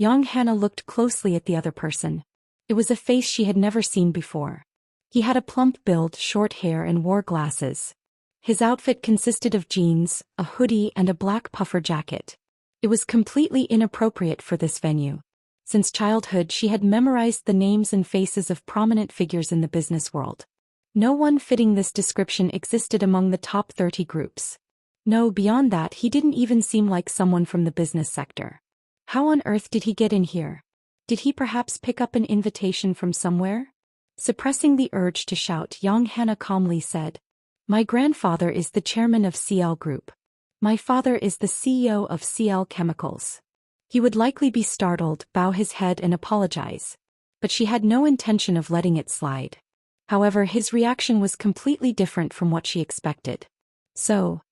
Young Hannah looked closely at the other person. It was a face she had never seen before. He had a plump build, short hair and wore glasses. His outfit consisted of jeans, a hoodie and a black puffer jacket. It was completely inappropriate for this venue. Since childhood she had memorized the names and faces of prominent figures in the business world. No one fitting this description existed among the top 30 groups. No, beyond that he didn't even seem like someone from the business sector. How on earth did he get in here? Did he perhaps pick up an invitation from somewhere? Suppressing the urge to shout, Young Hannah calmly said, "My grandfather is the chairman of CL Group. My father is the CEO of CL Chemicals." He would likely be startled, bow his head and apologize. But she had no intention of letting it slide. However, his reaction was completely different from what she expected. "So,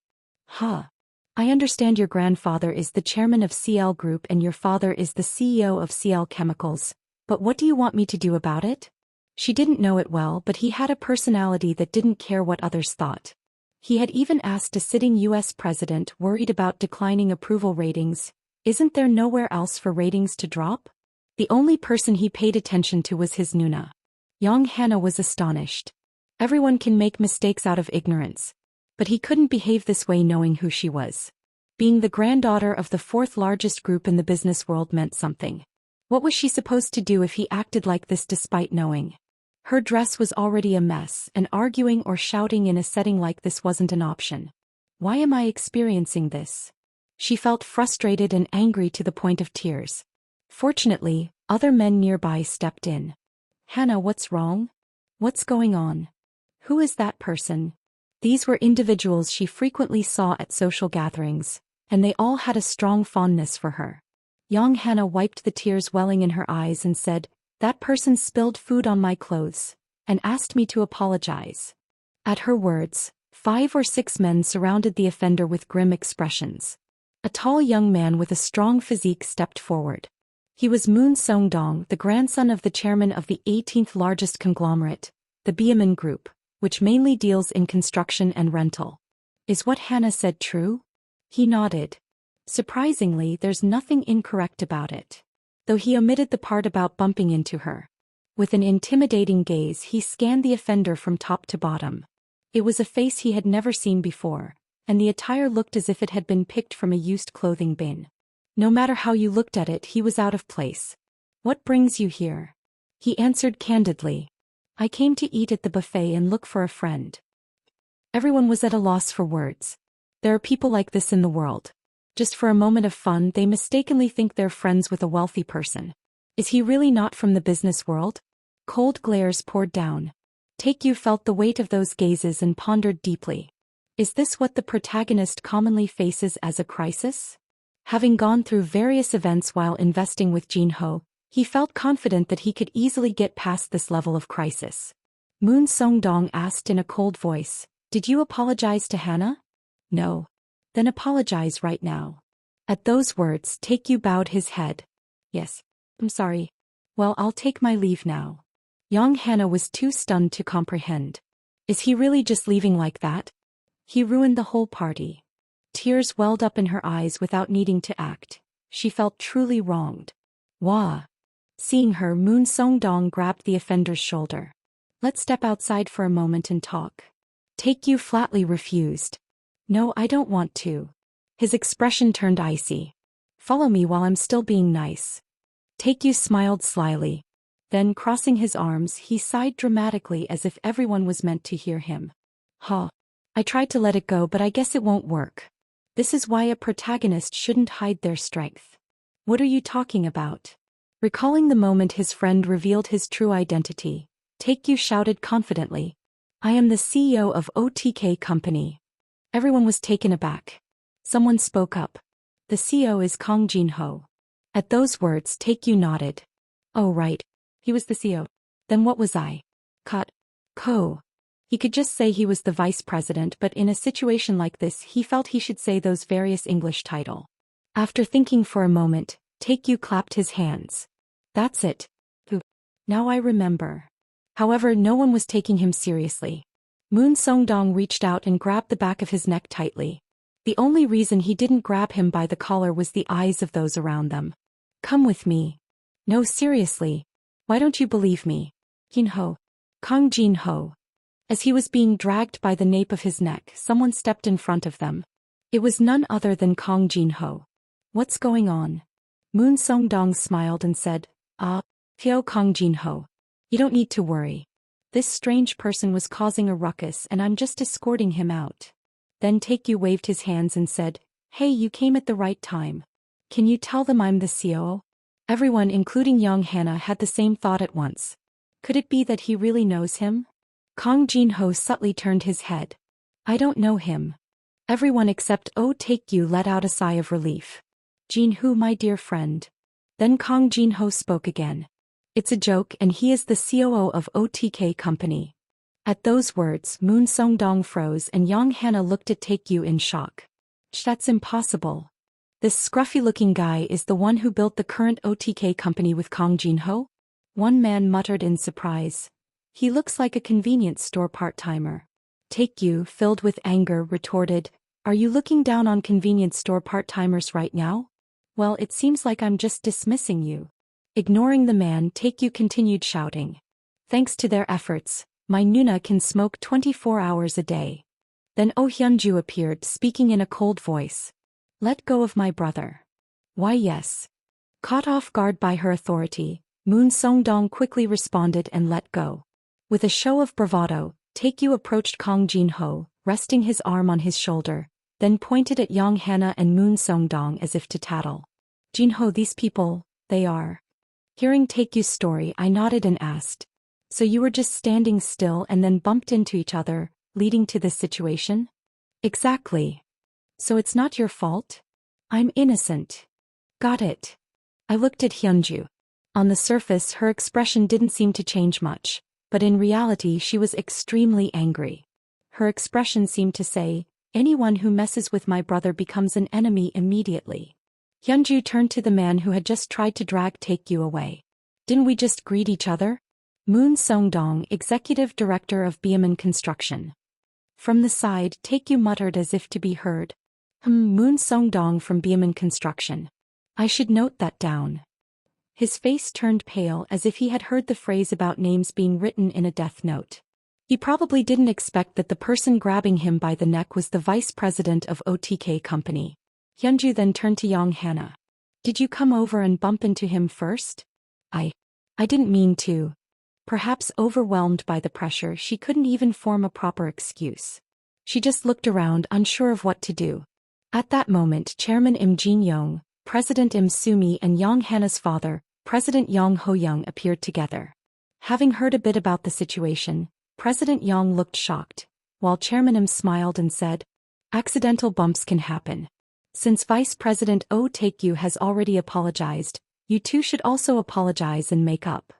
I understand your grandfather is the chairman of CL Group and your father is the CEO of CL Chemicals, but what do you want me to do about it?" She didn't know it well, but he had a personality that didn't care what others thought. He had even asked a sitting US president, worried about declining approval ratings, "Isn't there nowhere else for ratings to drop?" The only person he paid attention to was his Nuna. Young Hannah was astonished. Everyone can make mistakes out of ignorance. But he couldn't behave this way knowing who she was. Being the granddaughter of the fourth largest group in the business world meant something. What was she supposed to do if he acted like this despite knowing? Her dress was already a mess, and arguing or shouting in a setting like this wasn't an option. Why am I experiencing this? She felt frustrated and angry to the point of tears. Fortunately, other men nearby stepped in. "Hannah, what's wrong? What's going on? Who is that person?" These were individuals she frequently saw at social gatherings, and they all had a strong fondness for her. Young Hannah wiped the tears welling in her eyes and said, "That person spilled food on my clothes, and asked me to apologize." At her words, 5 or 6 men surrounded the offender with grim expressions. A tall young man with a strong physique stepped forward. He was Moon Song-dong, the grandson of the chairman of the 18th largest conglomerate, the Biaman Group, which mainly deals in construction and rental. "Is what Hannah said true?" He nodded. Surprisingly, there's nothing incorrect about it. Though he omitted the part about bumping into her. With an intimidating gaze he scanned the offender from top to bottom. It was a face he had never seen before, and the attire looked as if it had been picked from a used clothing bin. No matter how you looked at it, he was out of place. "What brings you here?" He answered candidly. "I came to eat at the buffet and look for a friend." Everyone was at a loss for words. There are people like this in the world. Just for a moment of fun, they mistakenly think they're friends with a wealthy person. Is he really not from the business world? Cold glares poured down. Taekyu felt the weight of those gazes and pondered deeply. Is this what the protagonist commonly faces as a crisis? Having gone through various events while investing with Jinho, he felt confident that he could easily get past this level of crisis. Moon Song-dong asked in a cold voice, "Did you apologize to Hannah?" "No." "Then apologize right now." At those words, Taekyu bowed his head. "Yes. I'm sorry. Well, I'll take my leave now." Young Hannah was too stunned to comprehend. Is he really just leaving like that? He ruined the whole party. Tears welled up in her eyes without needing to act. She felt truly wronged. Wah! Seeing her, Moon Song-dong grabbed the offender's shoulder. "Let's step outside for a moment and talk." Taekyu flatly refused. "No, I don't want to." His expression turned icy. "Follow me while I'm still being nice." Taekyu smiled slyly. Then, crossing his arms, he sighed dramatically as if everyone was meant to hear him. I tried to let it go, but I guess it won't work. This is why a protagonist shouldn't hide their strength." "What are you talking about?" Recalling the moment his friend revealed his true identity, Taekyu shouted confidently, "I am the CEO of OTK Company." Everyone was taken aback. Someone spoke up. "The CEO is Kong Jinho." At those words, Taekyu nodded. "Oh right. He was the CEO. Then what was I?" Ko. He could just say he was the vice president, but in a situation like this he felt he should say those various English title. After thinking for a moment, Taekyu clapped his hands. "That's it. Now I remember." However, no one was taking him seriously. Moon Song-dong reached out and grabbed the back of his neck tightly. The only reason he didn't grab him by the collar was the eyes of those around them. Come with me. No, seriously. Why don't you believe me? Jin-ho. Kang Jin-ho. As he was being dragged by the nape of his neck, someone stepped in front of them. It was none other than Kang Jin-ho. What's going on? Moon Song-dong smiled and said, Pyo Kang Jin-ho. You don't need to worry. This strange person was causing a ruckus and I'm just escorting him out. Then Taekyu waved his hands and said, Hey, you came at the right time. Can you tell them I'm the COO? Everyone, including young Hannah, had the same thought at once. Could it be that he really knows him? Kang Jin-ho subtly turned his head. I don't know him. Everyone except Taekyu let out a sigh of relief. Jin-ho, my dear friend. Then Kang Jin-ho spoke again. It's a joke and he is the COO of OTK Company. At those words, Moon Song-dong froze and young Hannah looked at Taekyu in shock. That's impossible. This scruffy-looking guy is the one who built the current OTK company with Kang Jin-ho? One man muttered in surprise. He looks like a convenience store part-timer. Taekyu, filled with anger, retorted, Are you looking down on convenience store part-timers right now? Well, it seems like I'm just dismissing you. Ignoring the man, Taekyu continued shouting. Thanks to their efforts, my Nuna can smoke 24 hours a day. Then Oh Hyunju appeared, speaking in a cold voice. Let go of my brother. Why yes. Caught off guard by her authority, Moon Song-dong quickly responded and let go. With a show of bravado, Taekyu approached Kang Jin-ho, resting his arm on his shoulder, then pointed at young Hannah and Moon Song-dong as if to tattle. Jin-ho, these people, they are. Hearing Taekyu's story, I nodded and asked. So you were just standing still and then bumped into each other, leading to this situation? Exactly. So it's not your fault? I'm innocent. Got it. I looked at Hyunju. On the surface, her expression didn't seem to change much, but in reality she was extremely angry. Her expression seemed to say, anyone who messes with my brother becomes an enemy immediately. Hyunju turned to the man who had just tried to drag Taekyu away. Didn't we just greet each other? Moon Song-dong, executive director of Beaman Construction. From the side, Taekyu muttered as if to be heard. Moon Song-dong from Beaman Construction. I should note that down. His face turned pale as if he had heard the phrase about names being written in a death note. He probably didn't expect that the person grabbing him by the neck was the vice president of OTK Company. Hyunju then turned to young Hannah. Did you come over and bump into him first? I didn't mean to. Perhaps overwhelmed by the pressure, she couldn't even form a proper excuse. She just looked around, unsure of what to do. At that moment, Chairman Im Jin-young, President Im Soo-mi and young Hannah's father, President Yong Ho-young appeared together. Having heard a bit about the situation, President Yong looked shocked, while Chairman Im smiled and said, accidental bumps can happen. Since Vice President Taekyu has already apologized, you two should also apologize and make up.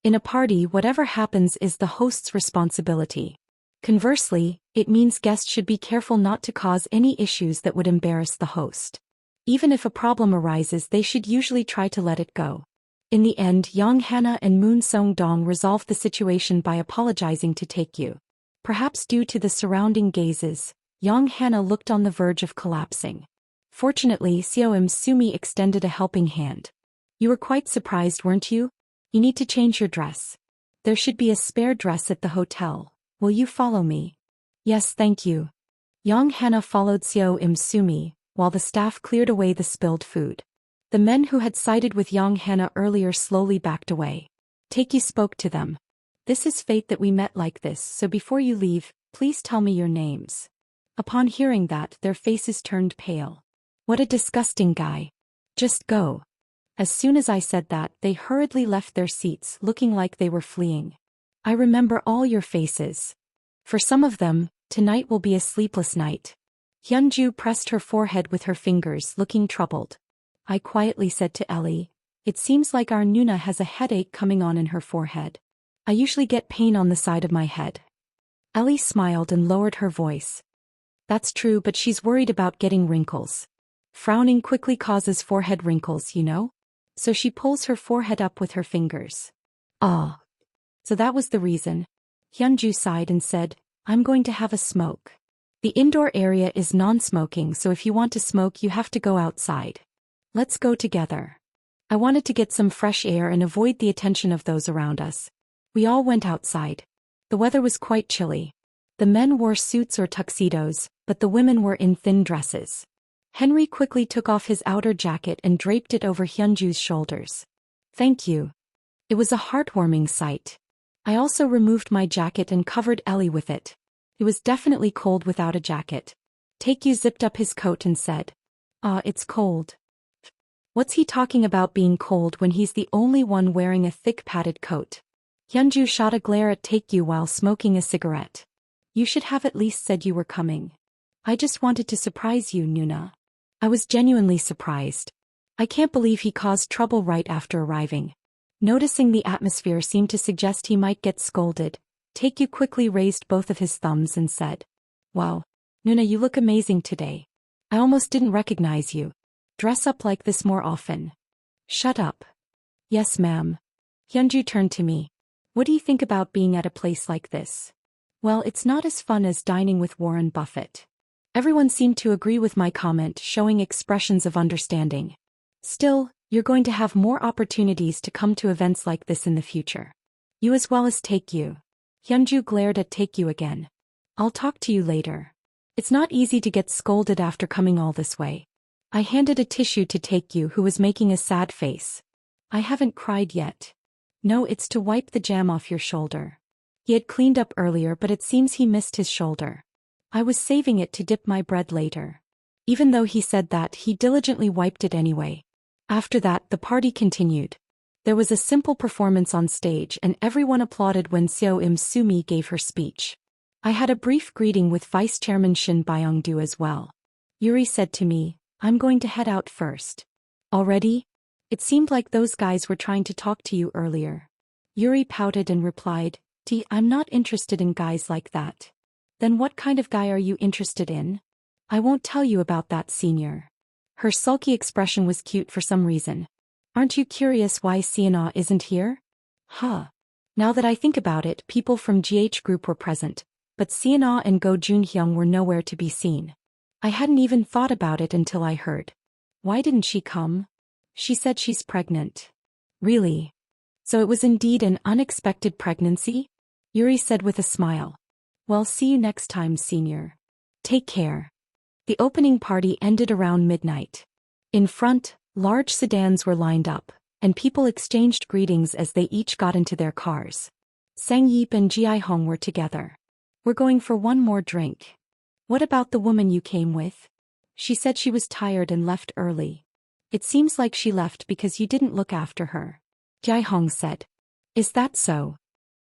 In a party, whatever happens is the host's responsibility. Conversely, it means guests should be careful not to cause any issues that would embarrass the host. Even if a problem arises, they should usually try to let it go. In the end, young Hannah and Moon Song-dong resolved the situation by apologizing to Taekyu. Perhaps due to the surrounding gazes, young Hannah looked on the verge of collapsing. Fortunately, Seo Im Soo-mi extended a helping hand. You were quite surprised, weren't you? You need to change your dress. There should be a spare dress at the hotel. Will you follow me? Yes, thank you. Young Hannah followed Seo Im Soo-mi, while the staff cleared away the spilled food. The men who had sided with young Hannah earlier slowly backed away. Taekyu spoke to them. This is fate that we met like this, so before you leave, please tell me your names. Upon hearing that, their faces turned pale. What a disgusting guy. Just go. As soon as I said that, they hurriedly left their seats, looking like they were fleeing. I remember all your faces. For some of them, tonight will be a sleepless night. Hyunju pressed her forehead with her fingers, looking troubled. I quietly said to Ellie, it seems like our Nuna has a headache coming on in her forehead. I usually get pain on the side of my head. Ellie smiled and lowered her voice. That's true, but she's worried about getting wrinkles. Frowning quickly causes forehead wrinkles, you know? So she pulls her forehead up with her fingers. Ah. So that was the reason. Hyunju sighed and said, I'm going to have a smoke. The indoor area is non-smoking, so if you want to smoke you have to go outside. Let's go together. I wanted to get some fresh air and avoid the attention of those around us. We all went outside. The weather was quite chilly. The men wore suits or tuxedos, but the women were in thin dresses. Henry quickly took off his outer jacket and draped it over Hyunju's shoulders. Thank you. It was a heartwarming sight. I also removed my jacket and covered Ellie with it. It was definitely cold without a jacket. Taekyu zipped up his coat and said, it's cold. What's he talking about being cold when he's the only one wearing a thick padded coat? Hyunju shot a glare at Taekyu while smoking a cigarette. You should have at least said you were coming. I just wanted to surprise you, Nuna. I was genuinely surprised. I can't believe he caused trouble right after arriving. Noticing the atmosphere seemed to suggest he might get scolded, Taekyu quickly raised both of his thumbs and said, Wow, Nuna, you look amazing today. I almost didn't recognize you. Dress up like this more often. Shut up. Yes, ma'am. Hyunju turned to me. What do you think about being at a place like this? Well, it's not as fun as dining with Warren Buffett. Everyone seemed to agree with my comment, showing expressions of understanding. Still, you're going to have more opportunities to come to events like this in the future. You as well as Taekyu. Hyunju glared at Taekyu again. I'll talk to you later. It's not easy to get scolded after coming all this way. I handed a tissue to Taekyu, who was making a sad face. I haven't cried yet. No, it's to wipe the jam off your shoulder. He had cleaned up earlier, but it seems he missed his shoulder. I was saving it to dip my bread later. Even though he said that, he diligently wiped it anyway. After that, the party continued. There was a simple performance on stage and everyone applauded when Seo Im-sumi gave her speech. I had a brief greeting with Vice Chairman Shin Byung-do as well. Yuri said to me, I'm going to head out first. Already? It seemed like those guys were trying to talk to you earlier. Yuri pouted and replied, I'm not interested in guys like that. Then what kind of guy are you interested in? I won't tell you about that, senior. Her sulky expression was cute for some reason. Aren't you curious why Sienna isn't here? Huh. Now that I think about it, people from GH Group were present, but Sienna and Go Junhyung were nowhere to be seen. I hadn't even thought about it until I heard. Why didn't she come? She said she's pregnant. Really? So it was indeed an unexpected pregnancy? Yuri said with a smile. Well, see you next time, senior. Take care. The opening party ended around midnight. In front, large sedans were lined up, and people exchanged greetings as they each got into their cars. Sang Yeep and Ji Hong were together. We're going for one more drink. What about the woman you came with? She said she was tired and left early. It seems like she left because you didn't look after her. Ji Hong said. Is that so?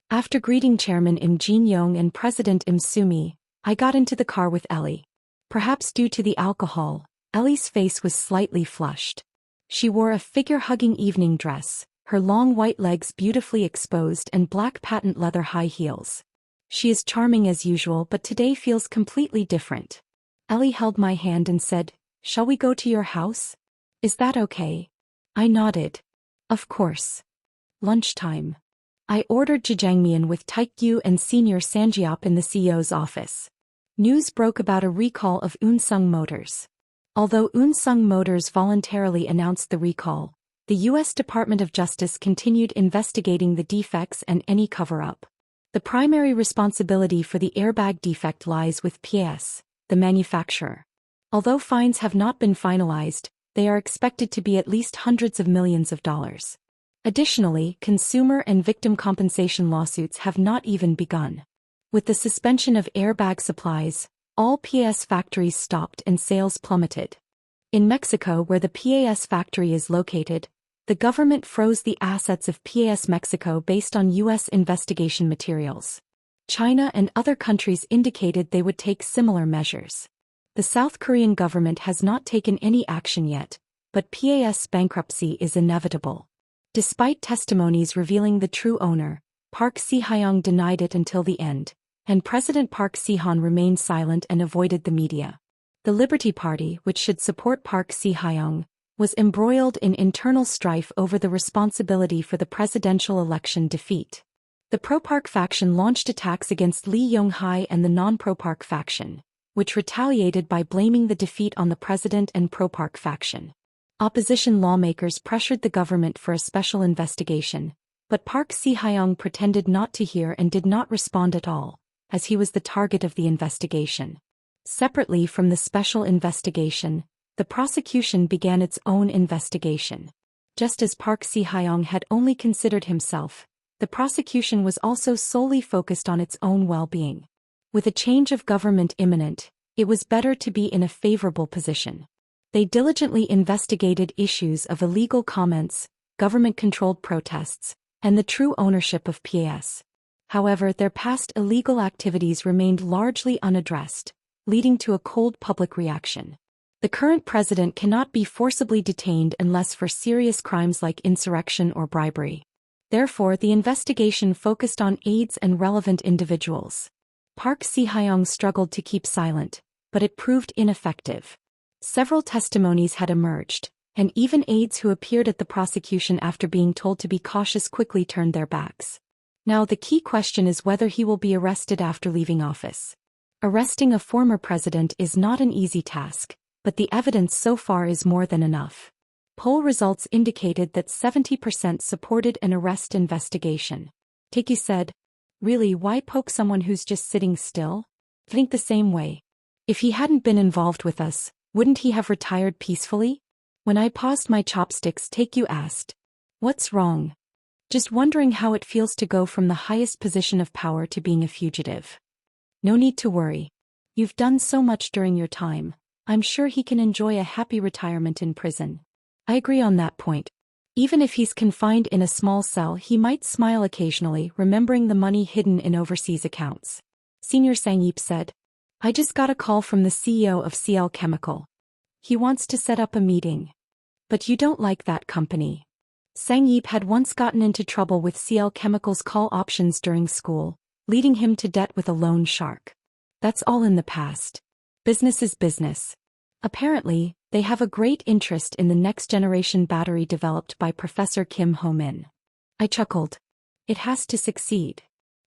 After greeting Chairman Im Jin-young and President Im-sumi, I got into the car with Ellie. Perhaps due to the alcohol, Ellie's face was slightly flushed. She wore a figure-hugging evening dress, her long white legs beautifully exposed and black patent leather high heels. She is charming as usual, but today feels completely different. Ellie held my hand and said, Shall we go to your house? Is that okay? I nodded. Of course. Lunchtime. I ordered jjajangmyeon with Taekyu and Senior Sanjiop in the CEO's office. News broke about a recall of Unsung Motors. Although Unsung Motors voluntarily announced the recall, the U.S. Department of Justice continued investigating the defects and any cover-up. The primary responsibility for the airbag defect lies with PS, the manufacturer. Although fines have not been finalized, they are expected to be at least hundreds of millions of dollars. Additionally, consumer and victim compensation lawsuits have not even begun. With the suspension of airbag supplies, all PAS factories stopped and sales plummeted. In Mexico, where the PAS factory is located, the government froze the assets of PAS Mexico based on U.S. investigation materials. China and other countries indicated they would take similar measures. The South Korean government has not taken any action yet, but PAS bankruptcy is inevitable. Despite testimonies revealing the true owner, Park Si-hyung denied it until the end, and President Park Si-han remained silent and avoided the media. The Liberty Party, which should support Park Si-hyung, was embroiled in internal strife over the responsibility for the presidential election defeat. The pro-Park faction launched attacks against Lee Yong-hae and the non-pro-Park faction, which retaliated by blaming the defeat on the president and pro-Park faction. Opposition lawmakers pressured the government for a special investigation, but Park Si-hyung pretended not to hear and did not respond at all, as he was the target of the investigation. Separately from the special investigation, the prosecution began its own investigation. Just as Park Si-hyung had only considered himself, the prosecution was also solely focused on its own well-being. With a change of government imminent, it was better to be in a favorable position. They diligently investigated issues of illegal comments, government-controlled protests, and the true ownership of PAS. However, their past illegal activities remained largely unaddressed, leading to a cold public reaction. The current president cannot be forcibly detained unless for serious crimes like insurrection or bribery. Therefore, the investigation focused on aides and relevant individuals. Park Si-hyung struggled to keep silent, but it proved ineffective. Several testimonies had emerged, and even aides who appeared at the prosecution after being told to be cautious quickly turned their backs. Now the key question is whether he will be arrested after leaving office. Arresting a former president is not an easy task, but the evidence so far is more than enough. Poll results indicated that 70% supported an arrest investigation. Taekyu said, "Really, why poke someone who's just sitting still? Think the same way. If he hadn't been involved with us, wouldn't he have retired peacefully?" When I paused my chopsticks, Taekyu asked, "What's wrong?" "Just wondering how it feels to go from the highest position of power to being a fugitive." "No need to worry. You've done so much during your time. I'm sure he can enjoy a happy retirement in prison." "I agree on that point. Even if he's confined in a small cell, he might smile occasionally, remembering the money hidden in overseas accounts." Senior Sang Yip said, "I just got a call from the CEO of CL Chemical. He wants to set up a meeting." "But you don't like that company." Sang Yip had once gotten into trouble with CL Chemical's call options during school, leading him to debt with a loan shark. "That's all in the past. Business is business." Apparently, they have a great interest in the next-generation battery developed by Professor Kim Ho-min. I chuckled. It has to succeed.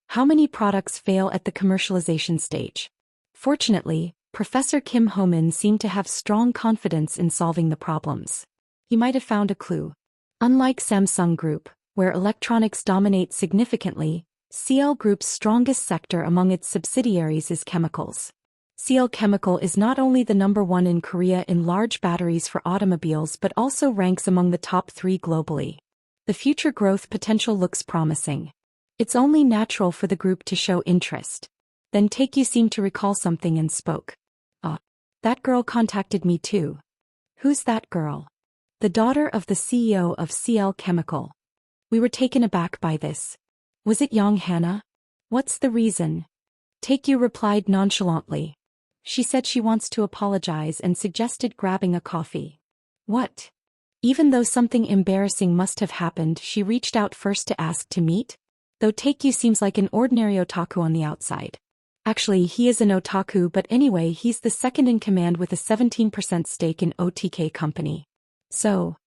How many products fail at the commercialization stage? Fortunately, Professor Kim Ho-min seemed to have strong confidence in solving the problems. He might have found a clue. Unlike Samsung Group, where electronics dominate significantly, CL Group's strongest sector among its subsidiaries is chemicals. CL Chemical is not only the #1 in Korea in large batteries for automobiles but also ranks among the top 3 globally. The future growth potential looks promising. It's only natural for the group to show interest. Then Taekyu seemed to recall something and spoke. That girl contacted me too." "Who's that girl?" "The daughter of the CEO of CL Chemical." We were taken aback by this. "Was it Young Hannah?" "What's the reason?" Taekyu replied nonchalantly. "She said she wants to apologize and suggested grabbing a coffee." "What?" "Even though something embarrassing must have happened, she reached out first to ask to meet?" Though Taekyu seems like an ordinary otaku on the outside. Actually, he is an otaku, but anyway, he's the second in command with a 17% stake in OTK company. "So?"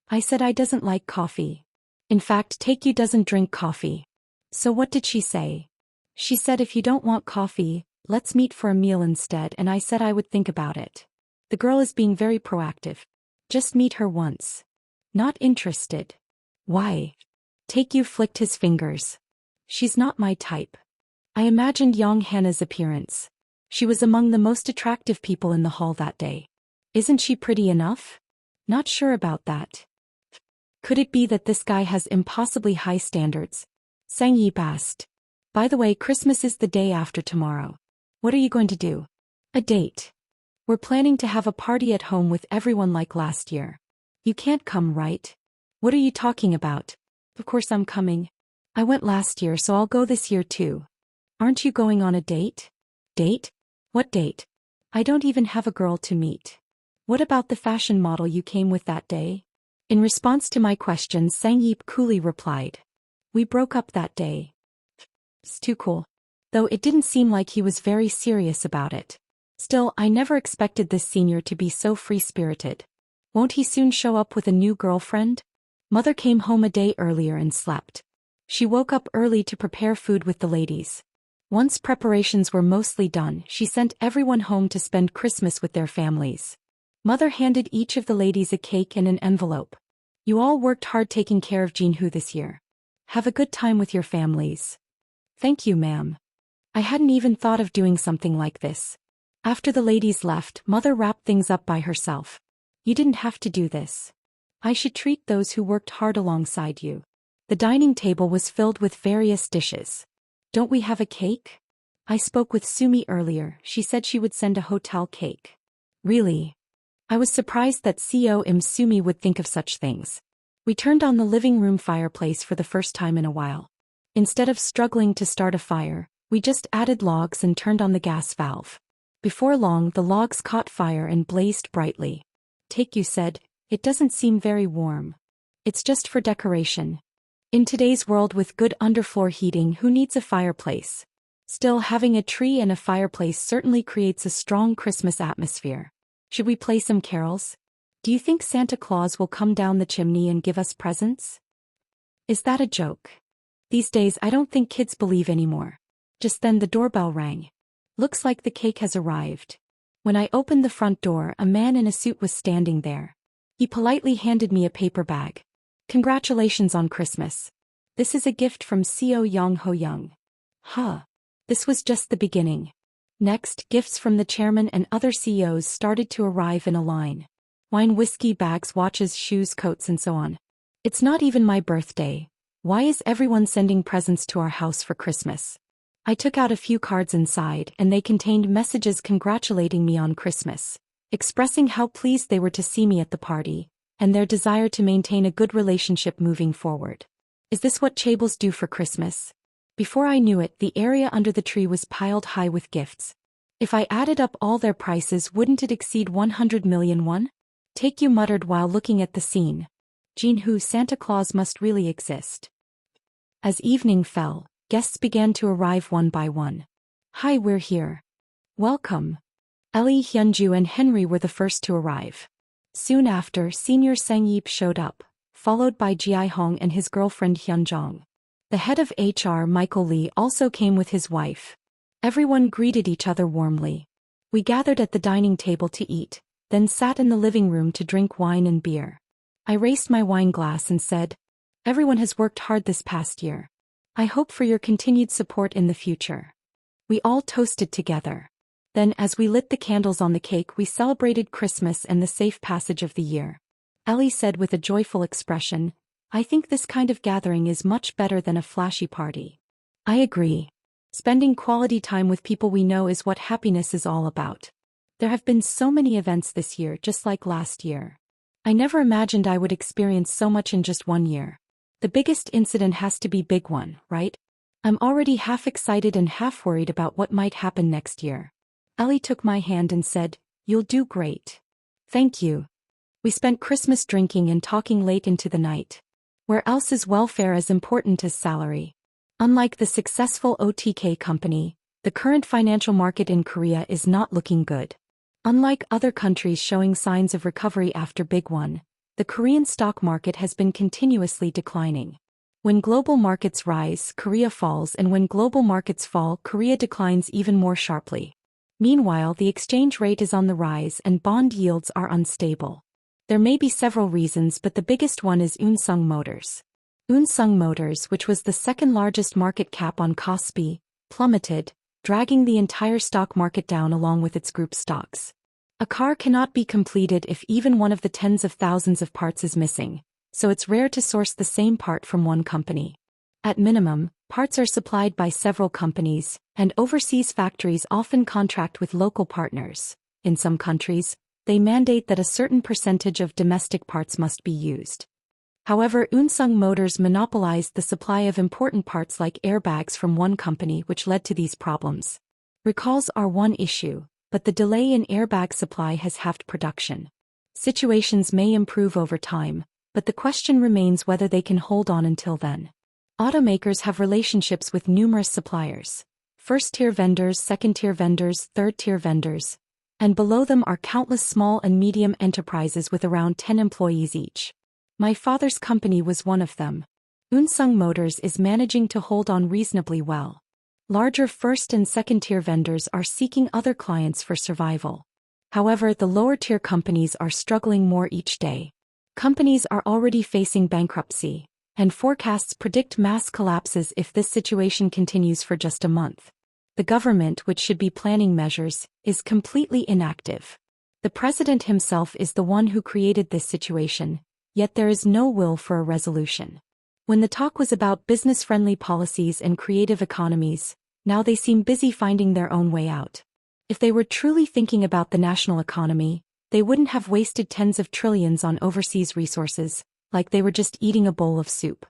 "I said I doesn't like coffee. In fact, Taekyu doesn't drink coffee." "So what did she say?" "She said if you don't want coffee, let's meet for a meal instead, and I said I would think about it." The girl is being very proactive. "Just meet her once." "Not interested." "Why?" Taekyu flicked his fingers. "She's not my type." I imagined Young Hannah's appearance. She was among the most attractive people in the hall that day. "Isn't she pretty enough?" "Not sure about that." "Could it be that this guy has impossibly high standards?" Sang Yip asked. "By the way, Christmas is the day after tomorrow. What are you going to do?" "A date. We're planning to have a party at home with everyone like last year." "You can't come, right?" "What are you talking about?" "Of course I'm coming. I went last year, so I'll go this year too." "Aren't you going on a date?" "Date? What date? I don't even have a girl to meet." "What about the fashion model you came with that day?" In response to my question, Sang Yip coolly replied. "We broke up that day." "It's too cool." Though it didn't seem like he was very serious about it. Still, I never expected this senior to be so free-spirited. Won't he soon show up with a new girlfriend? Mother came home a day earlier and slept. She woke up early to prepare food with the ladies. Once preparations were mostly done, she sent everyone home to spend Christmas with their families. Mother handed each of the ladies a cake and an envelope. You all worked hard taking care of Jinhu this year. Have a good time with your families. Thank you, ma'am. I hadn't even thought of doing something like this. After the ladies left, Mother wrapped things up by herself. You didn't have to do this. I should treat those who worked hard alongside you. The dining table was filled with various dishes. Don't we have a cake? I spoke with Sumi earlier. She said she would send a hotel cake. Really? I was surprised that CEO Sumi would think of such things. We turned on the living room fireplace for the first time in a while. Instead of struggling to start a fire, we just added logs and turned on the gas valve. Before long, the logs caught fire and blazed brightly. Take, you said, it doesn't seem very warm. It's just for decoration. In today's world with good underfloor heating, who needs a fireplace? Still, having a tree and a fireplace certainly creates a strong Christmas atmosphere. Should we play some carols? Do you think Santa Claus will come down the chimney and give us presents? Is that a joke? These days I don't think kids believe anymore. Just then the doorbell rang. Looks like the cake has arrived. When I opened the front door, a man in a suit was standing there. He politely handed me a paper bag. Congratulations on Christmas. This is a gift from CEO Yang Ho Young. Huh. This was just the beginning. Next, gifts from the chairman and other CEOs started to arrive in a line. Wine, whiskey, bags, watches, shoes, coats, and so on. It's not even my birthday. Why is everyone sending presents to our house for Christmas? I took out a few cards inside, and they contained messages congratulating me on Christmas, expressing how pleased they were to see me at the party, and their desire to maintain a good relationship moving forward. Is this what chaebols do for Christmas? Before I knew it, the area under the tree was piled high with gifts. If I added up all their prices, wouldn't it exceed 100 million won? Take, you muttered while looking at the scene. Jinhu, Santa Claus must really exist. As evening fell, guests began to arrive one by one. Hi, we're here. Welcome. Ellie, Hyunju and Henry were the first to arrive. Soon after, Senior Sang Yip showed up, followed by Ji Hong and his girlfriend Hyunjong. The head of HR, Michael Lee, also came with his wife. Everyone greeted each other warmly. We gathered at the dining table to eat, then sat in the living room to drink wine and beer. I raised my wine glass and said, everyone has worked hard this past year. I hope for your continued support in the future. We all toasted together. Then, as we lit the candles on the cake, we celebrated Christmas and the safe passage of the year. Ellie said with a joyful expression, I think this kind of gathering is much better than a flashy party. I agree. Spending quality time with people we know is what happiness is all about. There have been so many events this year, just like last year. I never imagined I would experience so much in just 1 year. The biggest incident has to be big one, right? I'm already half excited and half worried about what might happen next year. Ellie took my hand and said, you'll do great. Thank you. We spent Christmas drinking and talking late into the night. Where else is welfare as important as salary? Unlike the successful OTK company, the current financial market in Korea is not looking good. Unlike other countries showing signs of recovery after Big One, the Korean stock market has been continuously declining. When global markets rise, Korea falls, and when global markets fall, Korea declines even more sharply. Meanwhile, the exchange rate is on the rise and bond yields are unstable. There may be several reasons, but the biggest one is Unsung Motors. Unsung Motors, which was the second largest market cap on Kospi, plummeted, dragging the entire stock market down along with its group stocks. A car cannot be completed if even one of the tens of thousands of parts is missing, so it's rare to source the same part from one company. At minimum, parts are supplied by several companies, and overseas factories often contract with local partners. In some countries, they mandate that a certain percentage of domestic parts must be used. However, Unsung Motors monopolized the supply of important parts like airbags from one company, which led to these problems. Recalls are one issue, but the delay in airbag supply has halved production. Situations may improve over time, but the question remains whether they can hold on until then. Automakers have relationships with numerous suppliers. First-tier vendors, second-tier vendors, third-tier vendors, and below them are countless small and medium enterprises with around 10 employees each. My father's company was one of them. Unsung Motors is managing to hold on reasonably well. Larger first and second-tier vendors are seeking other clients for survival. However, the lower-tier companies are struggling more each day. Companies are already facing bankruptcy, and forecasts predict mass collapses if this situation continues for just a month. The government, which should be planning measures, is completely inactive. The president himself is the one who created this situation, yet there is no will for a resolution. When the talk was about business-friendly policies and creative economies, now they seem busy finding their own way out. If they were truly thinking about the national economy, they wouldn't have wasted tens of trillions on overseas resources, like they were just eating a bowl of soup.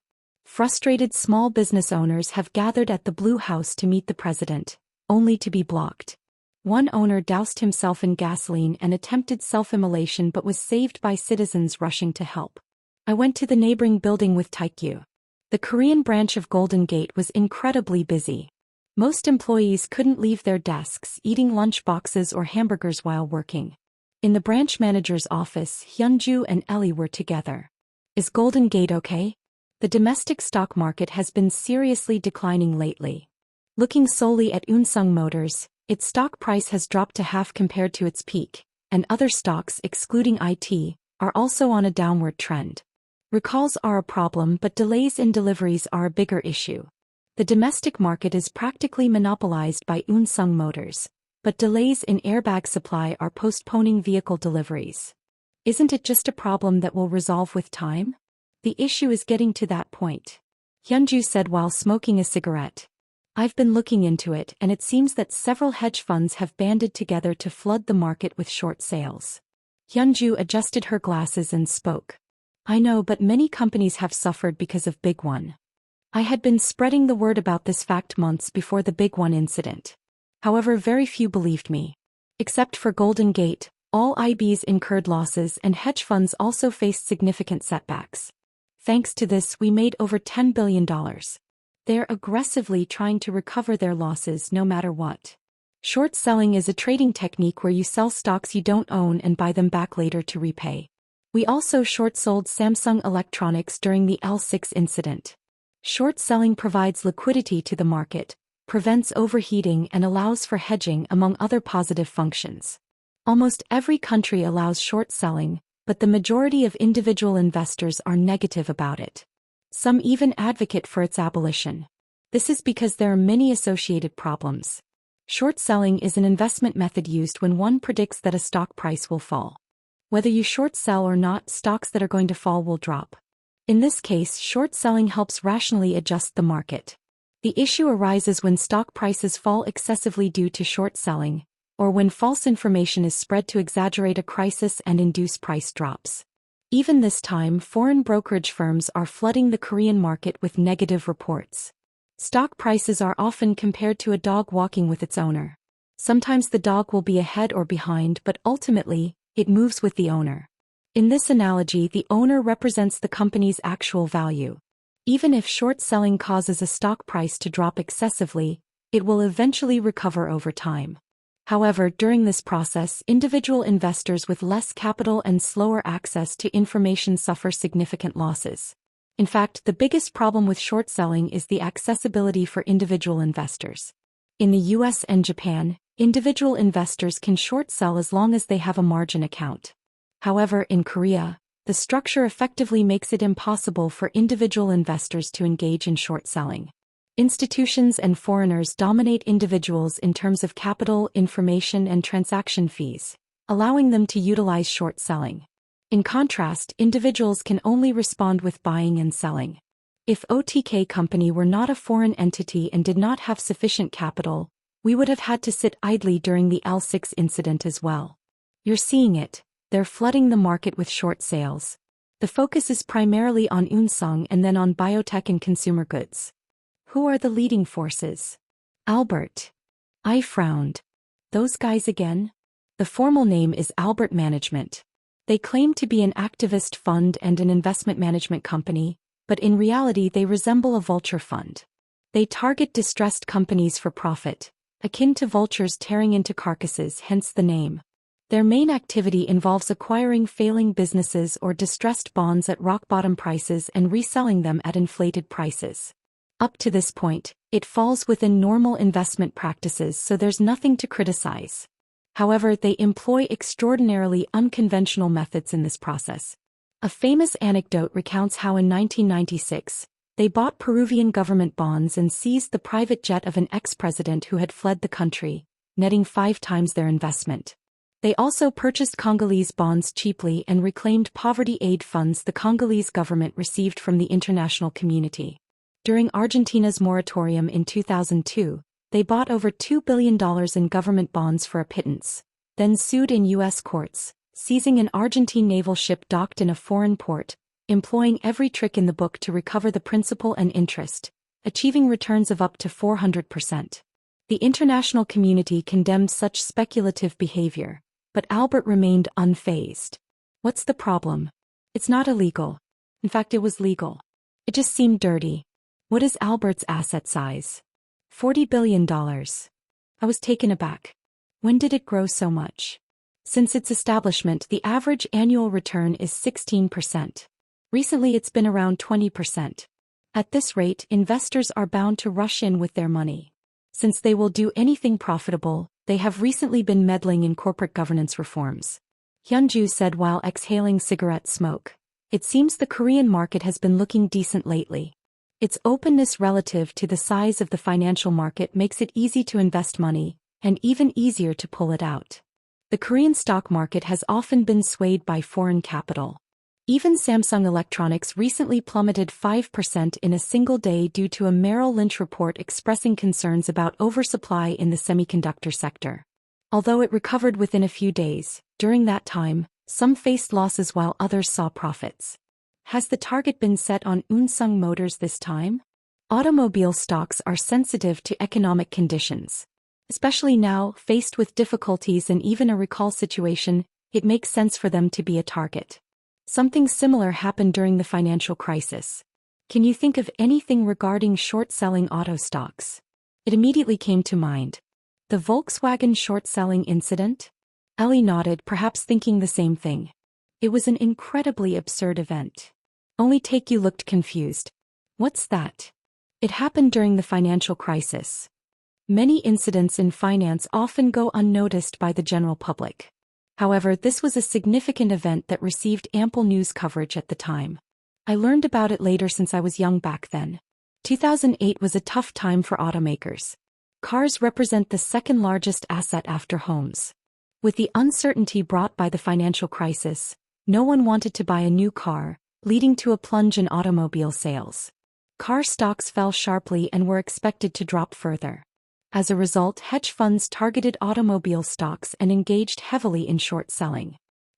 Frustrated small business owners have gathered at the Blue House to meet the president, only to be blocked. One owner doused himself in gasoline and attempted self-immolation but was saved by citizens rushing to help. I went to the neighboring building with Taikyu. The Korean branch of Golden Gate was incredibly busy. Most employees couldn't leave their desks eating lunch boxes or hamburgers while working. In the branch manager's office, Hyunju and Ellie were together. Is Golden Gate okay? The domestic stock market has been seriously declining lately. Looking solely at Unsung Motors, its stock price has dropped to half compared to its peak, and other stocks, excluding IT, are also on a downward trend. Recalls are a problem, but delays in deliveries are a bigger issue. The domestic market is practically monopolized by Unsung Motors, but delays in airbag supply are postponing vehicle deliveries. Isn't it just a problem that will resolve with time? The issue is getting to that point. Hyunju said while smoking a cigarette. I've been looking into it, and it seems that several hedge funds have banded together to flood the market with short sales. Hyunju adjusted her glasses and spoke. I know, but many companies have suffered because of Big One. I had been spreading the word about this fact months before the Big One incident. However, very few believed me. Except for Golden Gate, all IBs incurred losses and hedge funds also faced significant setbacks. Thanks to this, we made over $10 billion. They're aggressively trying to recover their losses no matter what. Short selling is a trading technique where you sell stocks you don't own and buy them back later to repay. We also short-sold Samsung Electronics during the L6 incident. Short selling provides liquidity to the market, prevents overheating and allows for hedging among other positive functions. Almost every country allows short selling, but the majority of individual investors are negative about it. Some even advocate for its abolition. This is because there are many associated problems. Short selling is an investment method used when one predicts that a stock price will fall. Whether you short sell or not, stocks that are going to fall will drop. In this case, short selling helps rationally adjust the market. The issue arises when stock prices fall excessively due to short selling, or when false information is spread to exaggerate a crisis and induce price drops. Even this time, foreign brokerage firms are flooding the Korean market with negative reports. Stock prices are often compared to a dog walking with its owner. Sometimes the dog will be ahead or behind, but ultimately, it moves with the owner. In this analogy, the owner represents the company's actual value. Even if short selling causes a stock price to drop excessively, it will eventually recover over time. However, during this process, individual investors with less capital and slower access to information suffer significant losses. In fact, the biggest problem with short selling is the accessibility for individual investors. In the US and Japan, individual investors can short sell as long as they have a margin account. However, in Korea, the structure effectively makes it impossible for individual investors to engage in short selling. Institutions and foreigners dominate individuals in terms of capital, information, and transaction fees, allowing them to utilize short selling. In contrast, individuals can only respond with buying and selling. If OTK company were not a foreign entity and did not have sufficient capital, we would have had to sit idly during the L6 incident as well. You're seeing it, they're flooding the market with short sales. The focus is primarily on Unsung and then on biotech and consumer goods. Who are the leading forces? Albert. I frowned. Those guys again? The formal name is Albert Management. They claim to be an activist fund and an investment management company, but in reality they resemble a vulture fund. They target distressed companies for profit, akin to vultures tearing into carcasses, hence the name. Their main activity involves acquiring failing businesses or distressed bonds at rock-bottom prices and reselling them at inflated prices. Up to this point, it falls within normal investment practices, so there's nothing to criticize. However, they employ extraordinarily unconventional methods in this process. A famous anecdote recounts how in 1996, they bought Peruvian government bonds and seized the private jet of an ex-president who had fled the country, netting 5 times their investment. They also purchased Congolese bonds cheaply and reclaimed poverty aid funds the Congolese government received from the international community. During Argentina's moratorium in 2002, they bought over $2 billion in government bonds for a pittance, then sued in U.S. courts, seizing an Argentine naval ship docked in a foreign port, employing every trick in the book to recover the principal and interest, achieving returns of up to 400%. The international community condemned such speculative behavior, but Albert remained unfazed. What's the problem? It's not illegal. In fact, it was legal. It just seemed dirty. What is Albert's asset size? $40 billion. I was taken aback. When did it grow so much? Since its establishment, the average annual return is 16%. Recently, it's been around 20%. At this rate, investors are bound to rush in with their money. Since they will do anything profitable, they have recently been meddling in corporate governance reforms. Hyunju said while exhaling cigarette smoke. It seems the Korean market has been looking decent lately. Its openness relative to the size of the financial market makes it easy to invest money, and even easier to pull it out. The Korean stock market has often been swayed by foreign capital. Even Samsung Electronics recently plummeted 5% in a single day due to a Merrill Lynch report expressing concerns about oversupply in the semiconductor sector. Although it recovered within a few days, during that time, some faced losses while others saw profits. Has the target been set on Unsung Motors this time? Automobile stocks are sensitive to economic conditions. Especially now, faced with difficulties and even a recall situation, it makes sense for them to be a target. Something similar happened during the financial crisis. Can you think of anything regarding short-selling auto stocks? It immediately came to mind. The Volkswagen short-selling incident? Ellie nodded, perhaps thinking the same thing. It was an incredibly absurd event. Only Taekyu looked confused. What's that? It happened during the financial crisis. Many incidents in finance often go unnoticed by the general public. However, this was a significant event that received ample news coverage at the time. I learned about it later since I was young back then. 2008 was a tough time for automakers. Cars represent the second largest asset after homes. With the uncertainty brought by the financial crisis, no one wanted to buy a new car, leading to a plunge in automobile sales. Car stocks fell sharply and were expected to drop further. As a result, hedge funds targeted automobile stocks and engaged heavily in short selling.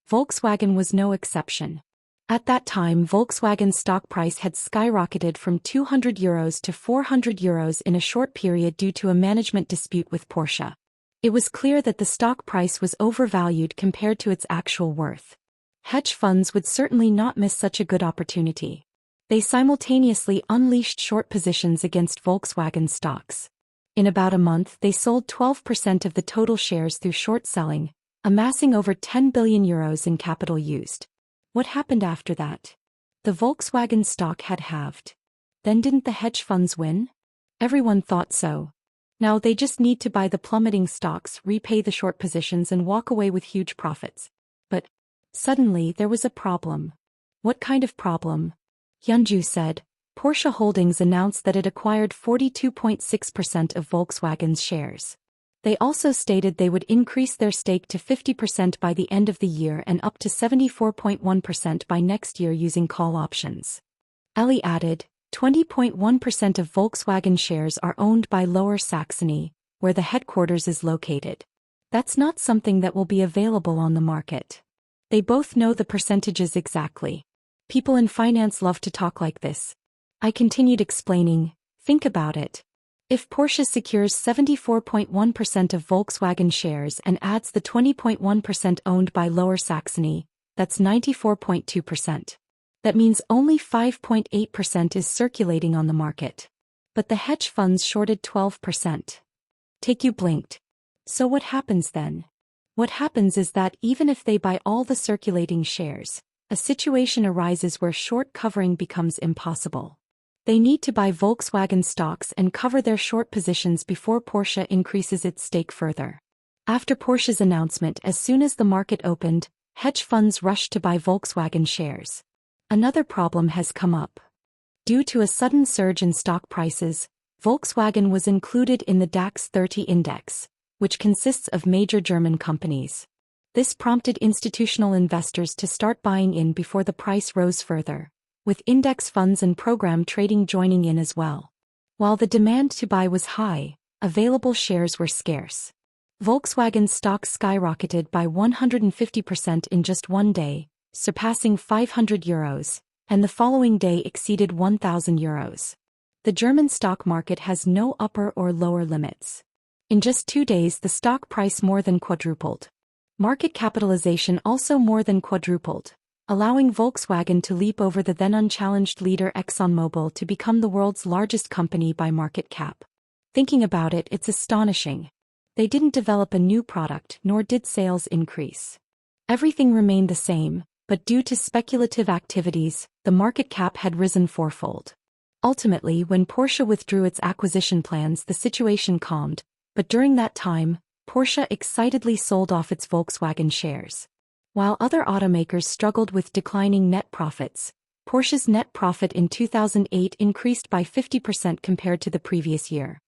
Volkswagen was no exception. At that time, Volkswagen's stock price had skyrocketed from €200 to €400 in a short period due to a management dispute with Porsche. It was clear that the stock price was overvalued compared to its actual worth. Hedge funds would certainly not miss such a good opportunity. They simultaneously unleashed short positions against Volkswagen stocks. In about a month, they sold 12% of the total shares through short selling, amassing over €10 billion in capital used. What happened after that? The Volkswagen stock had halved. Then didn't the hedge funds win? Everyone thought so. Now they just need to buy the plummeting stocks, repay the short positions and walk away with huge profits. But suddenly there was a problem. What kind of problem? Hyunju said. Porsche Holdings announced that it acquired 42.6% of Volkswagen's shares. They also stated they would increase their stake to 50% by the end of the year and up to 74.1% by next year using call options. Ellie added, 20.1% of Volkswagen shares are owned by Lower Saxony, where the headquarters is located. That's not something that will be available on the market. They both know the percentages exactly. People in finance love to talk like this. I continued explaining, think about it. If Porsche secures 74.1% of Volkswagen shares and adds the 20.1% owned by Lower Saxony, that's 94.2%. That means only 5.8% is circulating on the market. But the hedge funds shorted 12%. Taekyu blinked. So what happens then? What happens is that even if they buy all the circulating shares, a situation arises where short covering becomes impossible. They need to buy Volkswagen stocks and cover their short positions before Porsche increases its stake further. After Porsche's announcement, as soon as the market opened, hedge funds rushed to buy Volkswagen shares. Another problem has come up. Due to a sudden surge in stock prices, Volkswagen was included in the DAX 30 index, which consists of major German companies. This prompted institutional investors to start buying in before the price rose further, with index funds and program trading joining in as well. While the demand to buy was high, available shares were scarce. Volkswagen stock skyrocketed by 150% in just one day, surpassing €500, and the following day exceeded €1,000. The German stock market has no upper or lower limits. In just 2 days, the stock price more than quadrupled. Market capitalization also more than quadrupled, allowing Volkswagen to leap over the then unchallenged leader ExxonMobil to become the world's largest company by market cap. Thinking about it, it's astonishing. They didn't develop a new product, nor did sales increase. Everything remained the same, but due to speculative activities, the market cap had risen fourfold. Ultimately, when Porsche withdrew its acquisition plans, the situation calmed, but during that time, Porsche excitedly sold off its Volkswagen shares. While other automakers struggled with declining net profits, Porsche's net profit in 2008 increased by 50% compared to the previous year.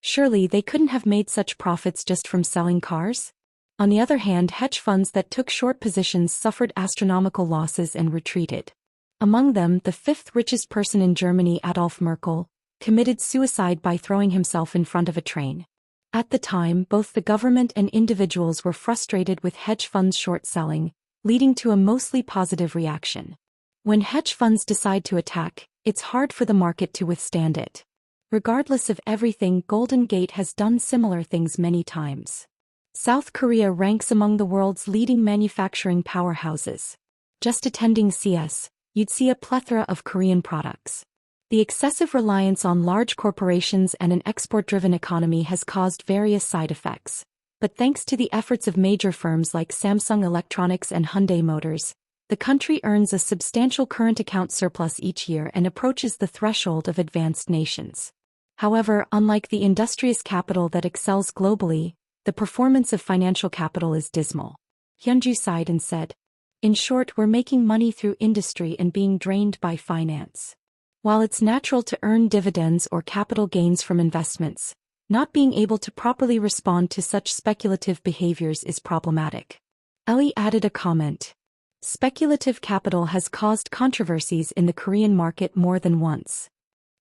Surely they couldn't have made such profits just from selling cars? On the other hand, hedge funds that took short positions suffered astronomical losses and retreated. Among them, the fifth richest person in Germany, Adolf Merkel, committed suicide by throwing himself in front of a train. At the time, both the government and individuals were frustrated with hedge funds short selling, leading to a mostly positive reaction. When hedge funds decide to attack, it's hard for the market to withstand it. Regardless of everything, Golden Gate has done similar things many times. South Korea ranks among the world's leading manufacturing powerhouses. Just attending CS, you'd see a plethora of Korean products. The excessive reliance on large corporations and an export-driven economy has caused various side effects. But thanks to the efforts of major firms like Samsung Electronics and Hyundai Motors, the country earns a substantial current account surplus each year and approaches the threshold of advanced nations. However, unlike the industrious capital that excels globally, the performance of financial capital is dismal. Hyunju sighed and said, "In short, we're making money through industry and being drained by finance. While it's natural to earn dividends or capital gains from investments, not being able to properly respond to such speculative behaviors is problematic." Ellie added a comment. Speculative capital has caused controversies in the Korean market more than once.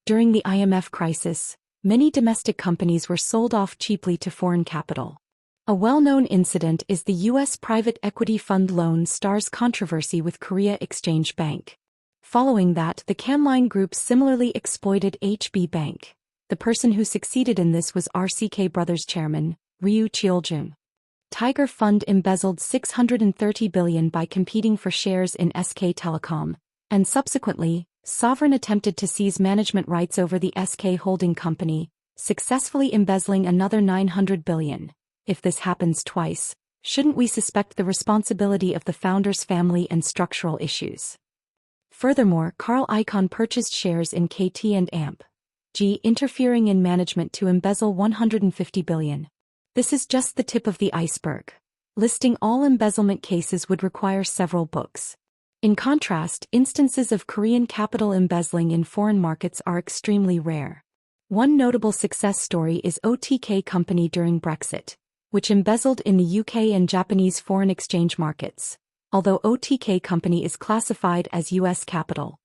During the IMF crisis, many domestic companies were sold off cheaply to foreign capital. A well-known incident is the U.S. private equity fund Lone Star's controversy with Korea Exchange Bank. Following that, the Canline Group similarly exploited HB Bank. The person who succeeded in this was RCK Brothers chairman, Ryu Cheoljung. Tiger Fund embezzled $630 billion by competing for shares in SK Telecom, and subsequently, Sovereign attempted to seize management rights over the SK holding company, successfully embezzling another $900 billion. If this happens twice, shouldn't we suspect the responsibility of the founder's family and structural issues? Furthermore, Carl Icahn purchased shares in KT and AMP, interfering in management to embezzle $150 billion. This is just the tip of the iceberg. Listing all embezzlement cases would require several books. In contrast, instances of Korean capital embezzling in foreign markets are extremely rare. One notable success story is OTK Company during Brexit, which embezzled in the UK and Japanese foreign exchange markets, although OTK Company is classified as US capital.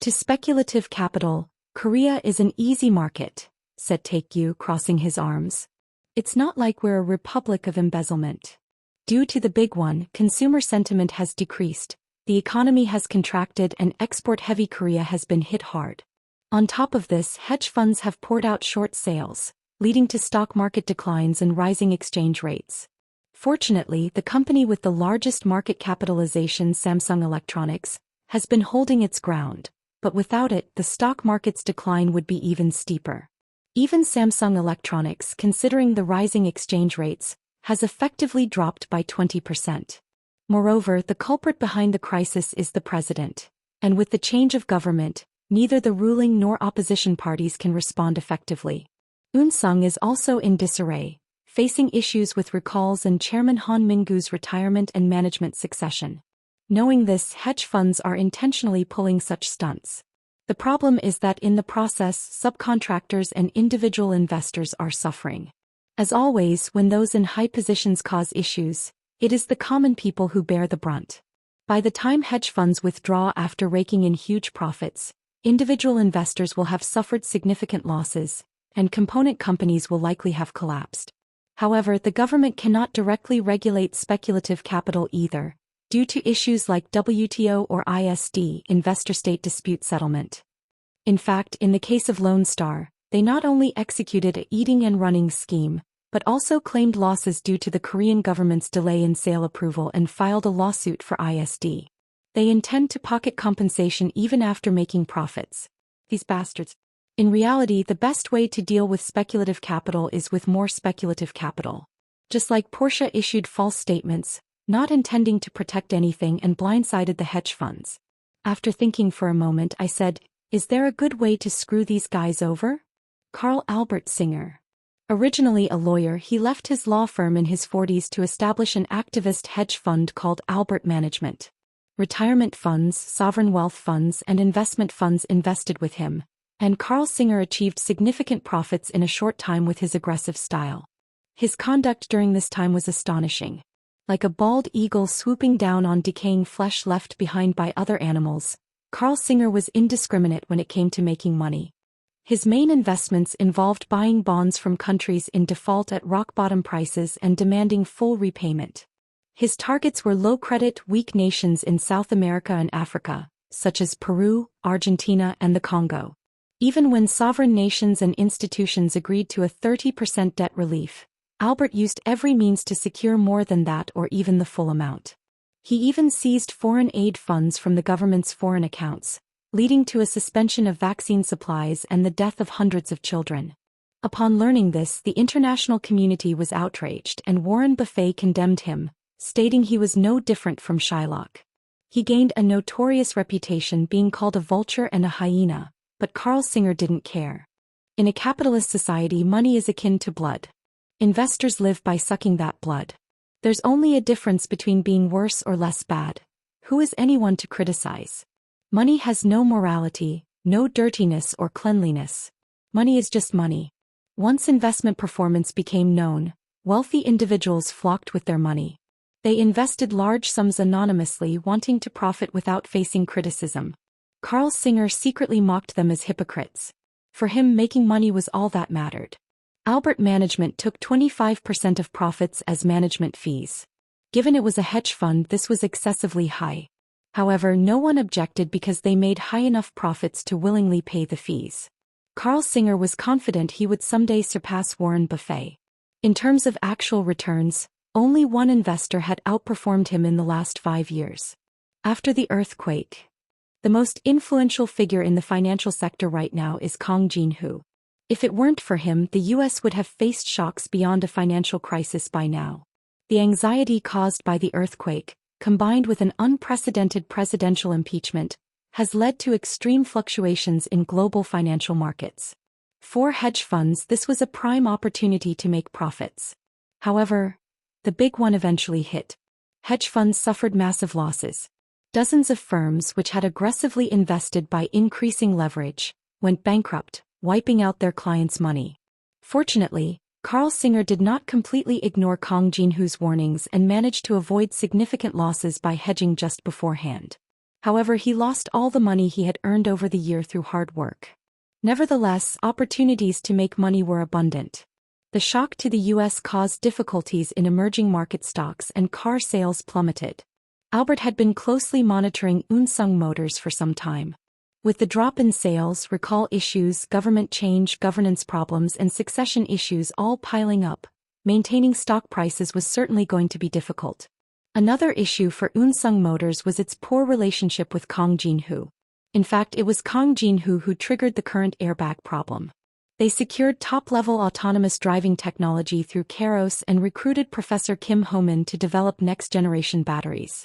To speculative capital, Korea is an easy market, said Taekyu, crossing his arms. It's not like we're a republic of embezzlement. Due to the big one, consumer sentiment has decreased, the economy has contracted and export-heavy Korea has been hit hard. On top of this, hedge funds have poured out short sales, leading to stock market declines and rising exchange rates. Fortunately, the company with the largest market capitalization, Samsung Electronics, has been holding its ground, but without it, the stock market's decline would be even steeper. Even Samsung Electronics, considering the rising exchange rates, has effectively dropped by 20%. Moreover, the culprit behind the crisis is the president, and with the change of government, neither the ruling nor opposition parties can respond effectively. Eun Sung is also in disarray, facing issues with recalls and Chairman Han Minggu's retirement and management succession. Knowing this, hedge funds are intentionally pulling such stunts. The problem is that in the process, subcontractors and individual investors are suffering. As always, when those in high positions cause issues, it is the common people who bear the brunt. By the time hedge funds withdraw after raking in huge profits, individual investors will have suffered significant losses, and component companies will likely have collapsed. However, the government cannot directly regulate speculative capital either, due to issues like WTO or ISD, investor-state dispute settlement. In fact, in the case of Lone Star, they not only executed a eating and running scheme, but also claimed losses due to the Korean government's delay in sale approval and filed a lawsuit for ISD. They intend to pocket compensation even after making profits. These bastards. In reality, the best way to deal with speculative capital is with more speculative capital. Just like Porsche issued false statements, not intending to protect anything, and blindsided the hedge funds. After thinking for a moment, I said, "Is there a good way to screw these guys over?" Carl Albert Singer. Originally a lawyer, he left his law firm in his 40s to establish an activist hedge fund called Albert Management. Retirement funds, sovereign wealth funds, and investment funds invested with him, and Carl Singer achieved significant profits in a short time with his aggressive style. His conduct during this time was astonishing. Like a bald eagle swooping down on decaying flesh left behind by other animals, Carl Singer was indiscriminate when it came to making money. His main investments involved buying bonds from countries in default at rock-bottom prices and demanding full repayment. His targets were low-credit, weak nations in South America and Africa, such as Peru, Argentina, and the Congo. Even when sovereign nations and institutions agreed to a 30% debt relief, Albert used every means to secure more than that or even the full amount. He even seized foreign aid funds from the government's foreign accounts, leading to a suspension of vaccine supplies and the death of hundreds of children. Upon learning this, the international community was outraged, and Warren Buffett condemned him, stating he was no different from Shylock. He gained a notorious reputation being called a vulture and a hyena, but Carl Singer didn't care. In a capitalist society, money is akin to blood. Investors live by sucking that blood. There's only a difference between being worse or less bad. Who is anyone to criticize? Money has no morality, no dirtiness or cleanliness. Money is just money. Once investment performance became known, wealthy individuals flocked with their money. They invested large sums anonymously, wanting to profit without facing criticism. Carl Singer secretly mocked them as hypocrites. For him, making money was all that mattered. Albert Management took 25% of profits as management fees. Given it was a hedge fund, this was excessively high. However, no one objected because they made high enough profits to willingly pay the fees. Carl Singer was confident he would someday surpass Warren Buffett. In terms of actual returns, only one investor had outperformed him in the last 5 years. After the earthquake, the most influential figure in the financial sector right now is Kong Jin-ho. If it weren't for him, the US would have faced shocks beyond a financial crisis by now. The anxiety caused by the earthquake, combined with an unprecedented presidential impeachment, has led to extreme fluctuations in global financial markets. For hedge funds, this was a prime opportunity to make profits. However, the big one eventually hit. Hedge funds suffered massive losses. Dozens of firms which had aggressively invested by increasing leverage went bankrupt, wiping out their clients' money. Fortunately, Carl Singer did not completely ignore Kong Jin-ho's warnings and managed to avoid significant losses by hedging just beforehand. However, he lost all the money he had earned over the year through hard work. Nevertheless, opportunities to make money were abundant. The shock to the US caused difficulties in emerging market stocks and car sales plummeted. Albert had been closely monitoring Unsung Motors for some time. With the drop in sales, recall issues, government change, governance problems, and succession issues all piling up, maintaining stock prices was certainly going to be difficult. Another issue for Unsung Motors was its poor relationship with Kong Jin-ho. In fact, it was Kong Jin-ho who triggered the current airbag problem. They secured top-level autonomous driving technology through Keros and recruited Professor Kim Ho-min to develop next-generation batteries.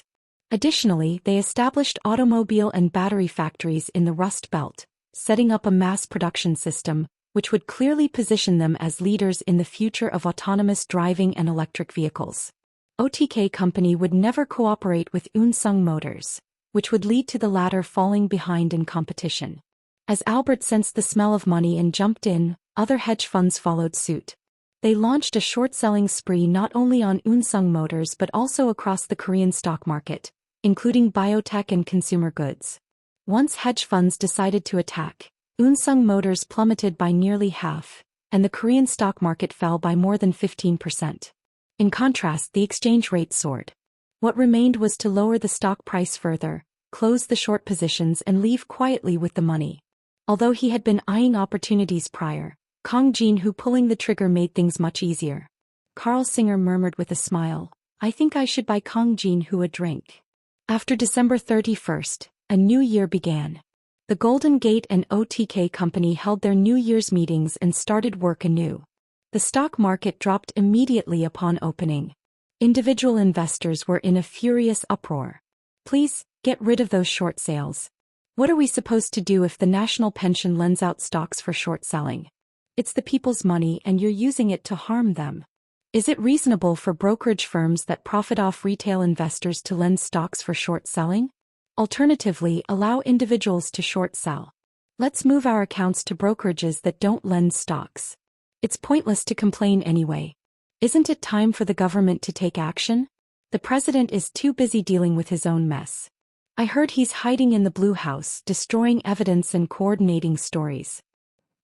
Additionally, they established automobile and battery factories in the Rust Belt, setting up a mass production system, which would clearly position them as leaders in the future of autonomous driving and electric vehicles. OTK company would never cooperate with Unsung Motors, which would lead to the latter falling behind in competition. As Albert sensed the smell of money and jumped in, other hedge funds followed suit. They launched a short-selling spree not only on Unsung Motors but also across the Korean stock market, including biotech and consumer goods. Once hedge funds decided to attack, Unsung Motors plummeted by nearly half, and the Korean stock market fell by more than 15%. In contrast, the exchange rate soared. What remained was to lower the stock price further, close the short positions and leave quietly with the money. Although he had been eyeing opportunities prior, Kang Jin-woo pulling the trigger made things much easier. Carl Singer murmured with a smile, "I think I should buy Kang Jin-woo a drink." After December 31st, a new year began. The Golden Gate and OTK company held their New Year's meetings and started work anew. The stock market dropped immediately upon opening. Individual investors were in a furious uproar. "Please, get rid of those short sales. What are we supposed to do if the national pension lends out stocks for short selling? It's the people's money and you're using it to harm them. Is it reasonable for brokerage firms that profit off retail investors to lend stocks for short selling? Alternatively, allow individuals to short sell. Let's move our accounts to brokerages that don't lend stocks. It's pointless to complain anyway. Isn't it time for the government to take action? The president is too busy dealing with his own mess. I heard he's hiding in the Blue House, destroying evidence and coordinating stories.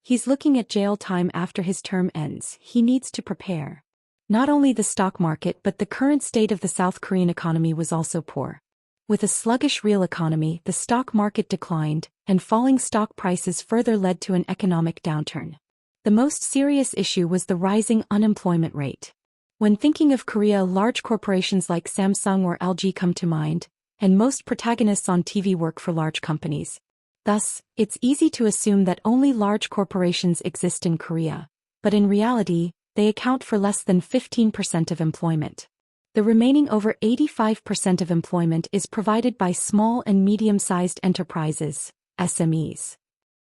He's looking at jail time after his term ends. He needs to prepare." Not only the stock market but the current state of the South Korean economy was also poor. With a sluggish real economy, the stock market declined, and falling stock prices further led to an economic downturn. The most serious issue was the rising unemployment rate. When thinking of Korea, large corporations like Samsung or LG come to mind, and most protagonists on TV work for large companies. Thus, it's easy to assume that only large corporations exist in Korea, but in reality, they account for less than 15% of employment. The remaining over 85% of employment is provided by small and medium-sized enterprises, SMEs.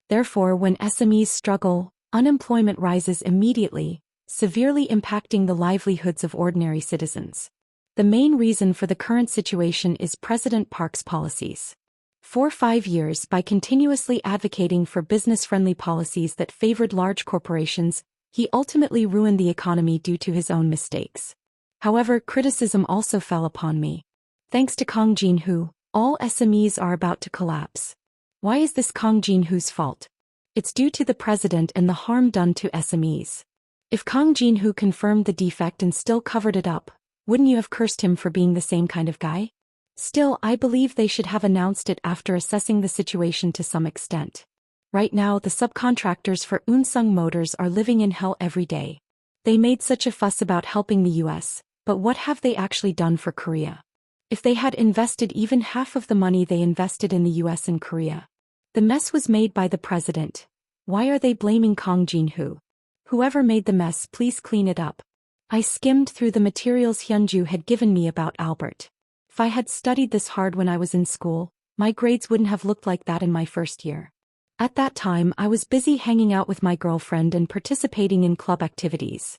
Therefore, when SMEs struggle, unemployment rises immediately, severely impacting the livelihoods of ordinary citizens. The main reason for the current situation is President Park's policies. For 5 years, by continuously advocating for business-friendly policies that favored large corporations, he ultimately ruined the economy due to his own mistakes. However, criticism also fell upon me. Thanks to Kang Jin-woo, all SMEs are about to collapse. Why is this Kang Jin-woo's fault? It's due to the president and the harm done to SMEs. If Kang Jin-woo confirmed the defect and still covered it up, wouldn't you have cursed him for being the same kind of guy? Still, I believe they should have announced it after assessing the situation to some extent. Right now, the subcontractors for Unsung Motors are living in hell every day. They made such a fuss about helping the US, but what have they actually done for Korea? If they had invested even half of the money they invested in the US and Korea. The mess was made by the president. Why are they blaming Kang Jin-woo? Whoever made the mess, please clean it up. I skimmed through the materials Hyunju had given me about Albert. If I had studied this hard when I was in school, my grades wouldn't have looked like that in my first year. At that time, I was busy hanging out with my girlfriend and participating in club activities.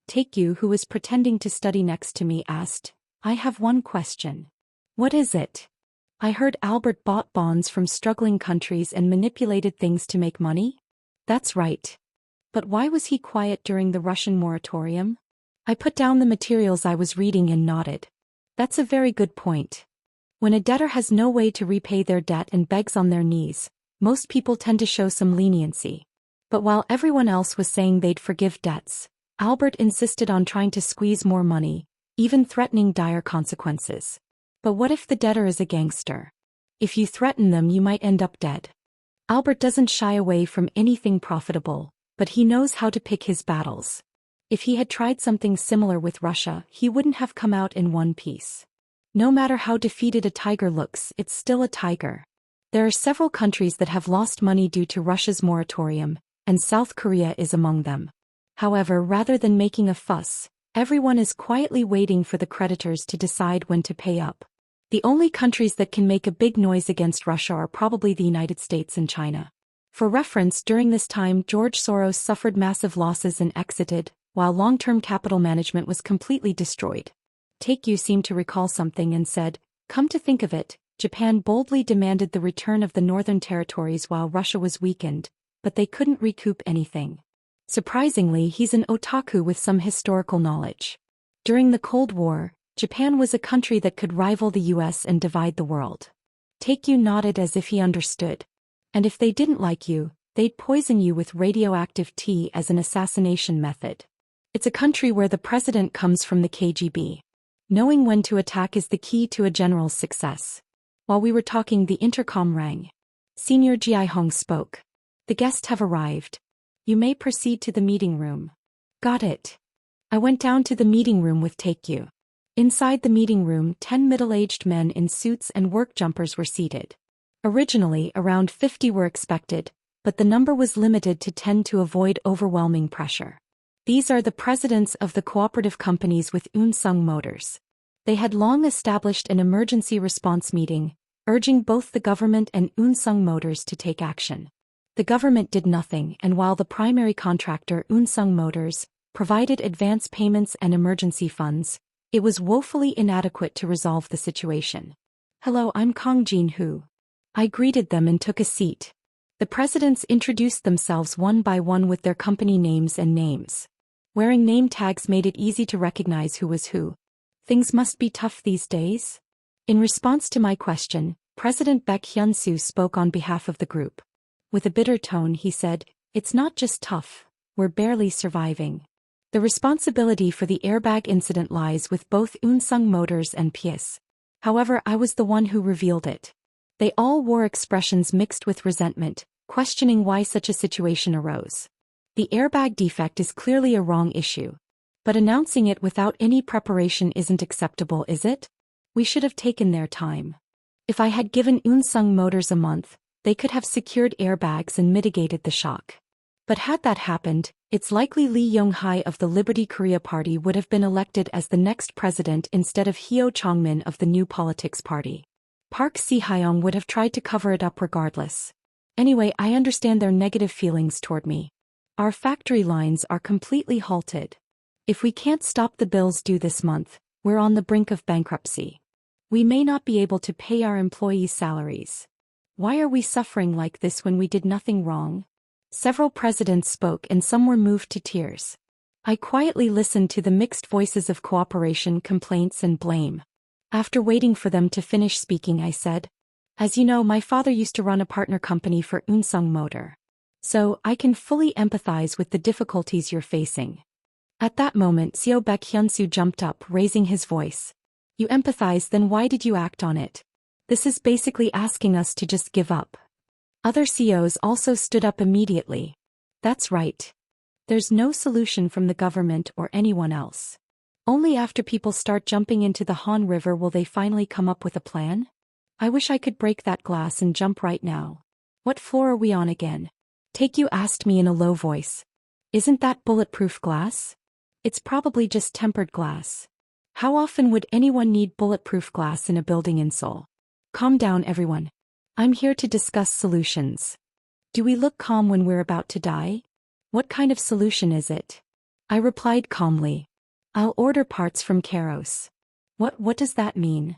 Taekyu, who was pretending to study next to me, asked, "I have one question." "What is it?" "I heard Albert bought bonds from struggling countries and manipulated things to make money?" "That's right. But why was he quiet during the Russian moratorium?" I put down the materials I was reading and nodded. That's a very good point. When a debtor has no way to repay their debt and begs on their knees, most people tend to show some leniency. But while everyone else was saying they'd forgive debts, Albert insisted on trying to squeeze more money, even threatening dire consequences. But what if the debtor is a gangster? If you threaten them, you might end up dead. Albert doesn't shy away from anything profitable, but he knows how to pick his battles. If he had tried something similar with Russia, he wouldn't have come out in one piece. No matter how defeated a tiger looks, it's still a tiger. There are several countries that have lost money due to Russia's moratorium, and South Korea is among them. However, rather than making a fuss, everyone is quietly waiting for the creditors to decide when to pay up. The only countries that can make a big noise against Russia are probably the United States and China. For reference, during this time George Soros suffered massive losses and exited, while long-term capital management was completely destroyed. Taekyu seemed to recall something and said, "Come to think of it, Japan boldly demanded the return of the northern territories while Russia was weakened, but they couldn't recoup anything." Surprisingly, he's an otaku with some historical knowledge. During the Cold War, Japan was a country that could rival the US and divide the world. Taekyu nodded as if he understood. And if they didn't like you, they'd poison you with radioactive tea as an assassination method. It's a country where the president comes from the KGB. Knowing when to attack is the key to a general's success. While we were talking, the intercom rang. Senior Ji-hong spoke. "The guests have arrived. You may proceed to the meeting room." "Got it." I went down to the meeting room with Taekyu. Inside the meeting room, 10 middle-aged men in suits and work jumpers were seated. Originally, around 50 were expected, but the number was limited to 10 to avoid overwhelming pressure. These are the presidents of the cooperative companies with Unsung Motors. They had long established an emergency response meeting, urging both the government and Unsung Motors to take action. The government did nothing, and while the primary contractor, Unsung Motors, provided advance payments and emergency funds, it was woefully inadequate to resolve the situation. "Hello, I'm Kong Jin-hoo." I greeted them and took a seat. The presidents introduced themselves one by one with their company names and names. Wearing name tags made it easy to recognize who was who. "Things must be tough these days?" In response to my question, President Baek Hyun-soo spoke on behalf of the group. With a bitter tone he said, "It's not just tough, we're barely surviving." The responsibility for the airbag incident lies with both Unsung Motors and PS. However, I was the one who revealed it. They all wore expressions mixed with resentment, questioning why such a situation arose. The airbag defect is clearly a wrong issue. But announcing it without any preparation isn't acceptable, is it? We should have taken their time. If I had given Unsung Motors a month, they could have secured airbags and mitigated the shock. But had that happened, it's likely Lee Yong-hae of the Liberty Korea Party would have been elected as the next president instead of Hyo Chong-min of the New Politics Party. Park Si-hyung would have tried to cover it up regardless. Anyway, I understand their negative feelings toward me. Our factory lines are completely halted. If we can't stop the bills due this month, we're on the brink of bankruptcy. We may not be able to pay our employees' salaries. Why are we suffering like this when we did nothing wrong? Several presidents spoke and some were moved to tears. I quietly listened to the mixed voices of cooperation, complaints, and blame. After waiting for them to finish speaking, I said, "As you know, my father used to run a partner company for Unsung Motor. So, I can fully empathize with the difficulties you're facing." At that moment, Seo Baek Hyun-soo jumped up, raising his voice. "You empathize, then why did you act on it? This is basically asking us to just give up." Other CEOs also stood up immediately. "That's right. There's no solution from the government or anyone else. Only after people start jumping into the Han River will they finally come up with a plan? I wish I could break that glass and jump right now. What floor are we on again?" Taekyu asked me in a low voice. "Isn't that bulletproof glass?" "It's probably just tempered glass. How often would anyone need bulletproof glass in a building in Seoul?" "Calm down, everyone. I'm here to discuss solutions. Do we look calm when we're about to die? What kind of solution is it?" I replied calmly. "I'll order parts from Keros." What does that mean?"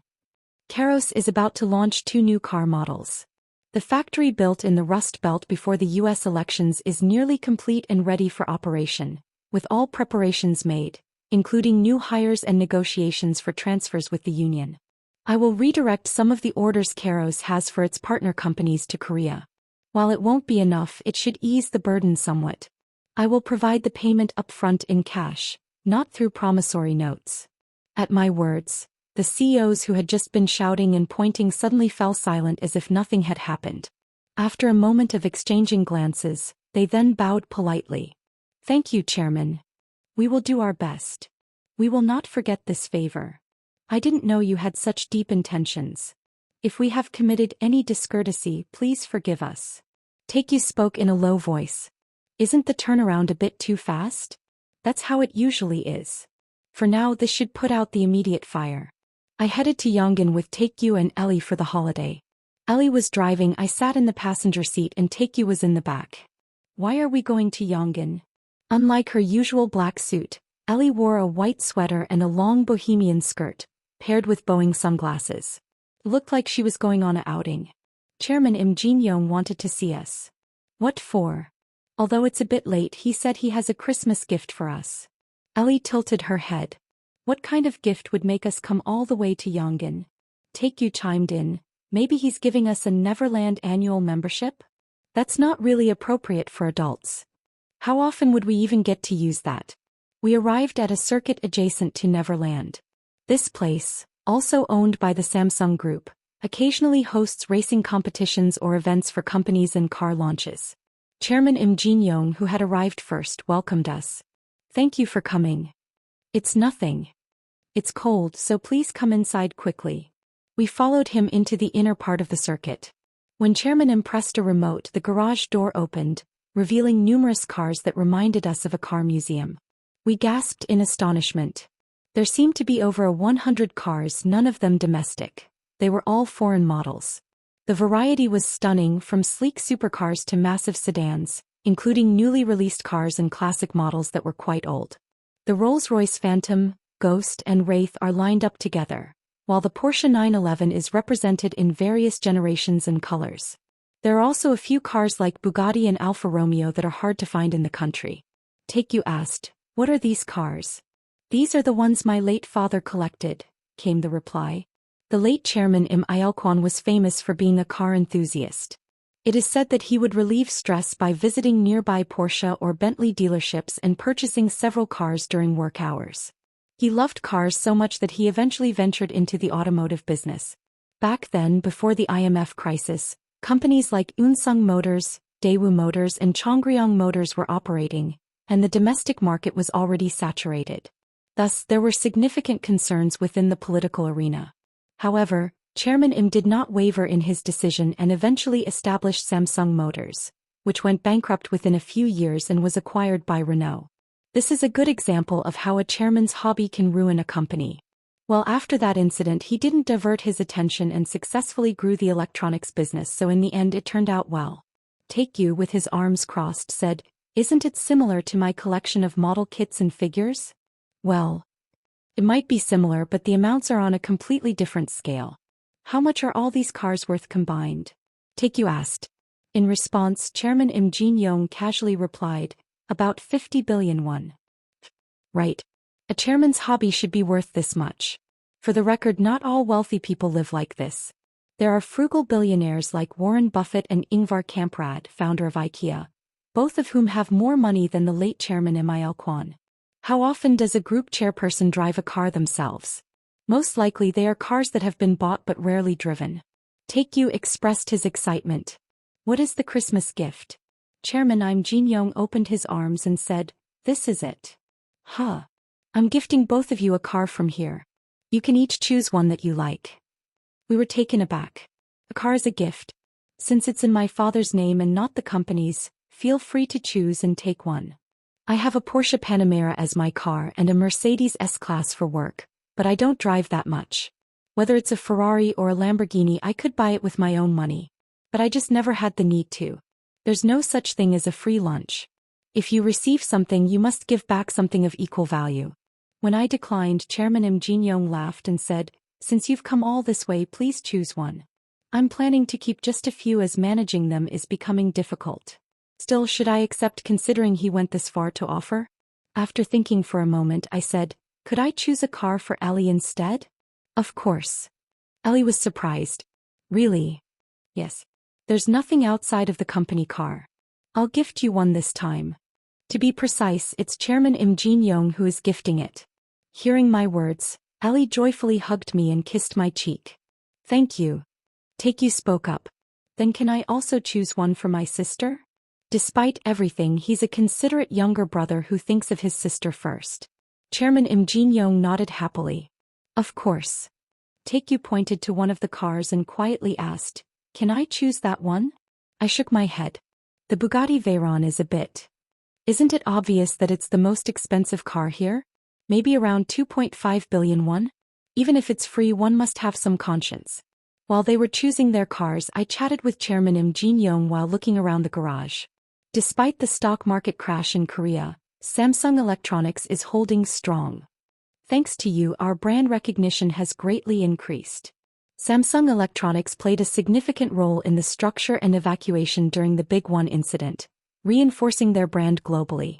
Keros is about to launch 2 new car models. The factory built in the Rust Belt before the US elections is nearly complete and ready for operation, with all preparations made, including new hires and negotiations for transfers with the union. I will redirect some of the orders Keros has for its partner companies to Korea. While it won't be enough, it should ease the burden somewhat. I will provide the payment upfront in cash, not through promissory notes. At my words, the CEOs who had just been shouting and pointing suddenly fell silent as if nothing had happened. After a moment of exchanging glances, they then bowed politely. "Thank you, Chairman. We will do our best. We will not forget this favor. I didn't know you had such deep intentions. If we have committed any discourtesy, please forgive us." Taekyu spoke in a low voice. "Isn't the turnaround a bit too fast? That's how it usually is. For now, this should put out the immediate fire." I headed to Yongin with Taekyu and Ellie for the holiday. Ellie was driving, I sat in the passenger seat and Taekyu was in the back. Why are we going to Yongin? Unlike her usual black suit, Ellie wore a white sweater and a long bohemian skirt, paired with Boeing sunglasses. Looked like she was going on a outing. Chairman Im Jin-young wanted to see us. What for? Although it's a bit late, he said he has a Christmas gift for us. Ellie tilted her head. What kind of gift would make us come all the way to Yongin? Taekyu chimed in. Maybe he's giving us a Neverland annual membership? That's not really appropriate for adults. How often would we even get to use that? We arrived at a circuit adjacent to Neverland. This place, also owned by the Samsung Group, occasionally hosts racing competitions or events for companies and car launches. Chairman Im Jin-young, who had arrived first, welcomed us. Thank you for coming. It's nothing. It's cold, so please come inside quickly. We followed him into the inner part of the circuit. When Chairman Im pressed a remote, the garage door opened, revealing numerous cars that reminded us of a car museum. We gasped in astonishment. There seemed to be over 100 cars, none of them domestic. They were all foreign models. The variety was stunning, from sleek supercars to massive sedans, including newly released cars and classic models that were quite old. The Rolls-Royce Phantom, Ghost and Wraith are lined up together, while the Porsche 911 is represented in various generations and colors. There are also a few cars like Bugatti and Alfa Romeo that are hard to find in the country. Taekyu asked, "What are these cars?" "These are the ones my late father collected," came the reply. The late Chairman Im Il-kwon was famous for being a car enthusiast. It is said that he would relieve stress by visiting nearby Porsche or Bentley dealerships and purchasing several cars during work hours. He loved cars so much that he eventually ventured into the automotive business. Back then, before the IMF crisis, companies like Unsung Motors, Daewoo Motors and Chongryong Motors were operating, and the domestic market was already saturated. Thus, there were significant concerns within the political arena. However, Chairman Im did not waver in his decision and eventually established Samsung Motors, which went bankrupt within a few years and was acquired by Renault. This is a good example of how a chairman's hobby can ruin a company. Well, after that incident, he didn't divert his attention and successfully grew the electronics business, so in the end it turned out well. Taekyu, with his arms crossed, said, "Isn't it similar to my collection of model kits and figures?" "Well, it might be similar, but the amounts are on a completely different scale. How much are all these cars worth combined?" Taekyu asked. In response, Chairman Im Jin-young casually replied, "About 50 billion won." Right. A chairman's hobby should be worth this much. For the record, not all wealthy people live like this. There are frugal billionaires like Warren Buffett and Ingvar Kamprad, founder of IKEA, both of whom have more money than the late Chairman Im Il-kwon. How often does a group chairperson drive a car themselves? Most likely they are cars that have been bought but rarely driven. Taekyu expressed his excitement. "What is the Christmas gift?" Chairman Im Jin-young opened his arms and said, "This is it." "Huh. I'm gifting both of you a car from here. You can each choose one that you like." We were taken aback. "A car is a gift. Since it's in my father's name and not the company's, feel free to choose and take one. I have a Porsche Panamera as my car and a Mercedes S-Class for work, but I don't drive that much. Whether it's a Ferrari or a Lamborghini, I could buy it with my own money. But I just never had the need to. There's no such thing as a free lunch. If you receive something, you must give back something of equal value." When I declined, Chairman Im Jin-young laughed and said, "Since you've come all this way, please choose one. I'm planning to keep just a few as managing them is becoming difficult. Still, should I accept, considering he went this far to offer?" After thinking for a moment, I said, "Could I choose a car for Ellie instead?" "Of course." Ellie was surprised. "Really?" "Yes. There's nothing outside of the company car. I'll gift you one this time. To be precise, it's Chairman Im Jin-young who is gifting it." Hearing my words, Ellie joyfully hugged me and kissed my cheek. "Thank you." Taekyu spoke up. "Then can I also choose one for my sister?" Despite everything, he's a considerate younger brother who thinks of his sister first. Chairman Im Jin-young nodded happily. "Of course." Taekyu pointed to one of the cars and quietly asked, "Can I choose that one?" I shook my head. "The Bugatti Veyron is a bit. Isn't it obvious that it's the most expensive car here? Maybe around 2.5 billion won? Even if it's free, one must have some conscience." While they were choosing their cars, I chatted with Chairman Im Jin-young while looking around the garage. Despite the stock market crash in Korea, Samsung Electronics is holding strong. Thanks to you, our brand recognition has greatly increased. Samsung Electronics played a significant role in the structure and evacuation during the Big One incident, reinforcing their brand globally.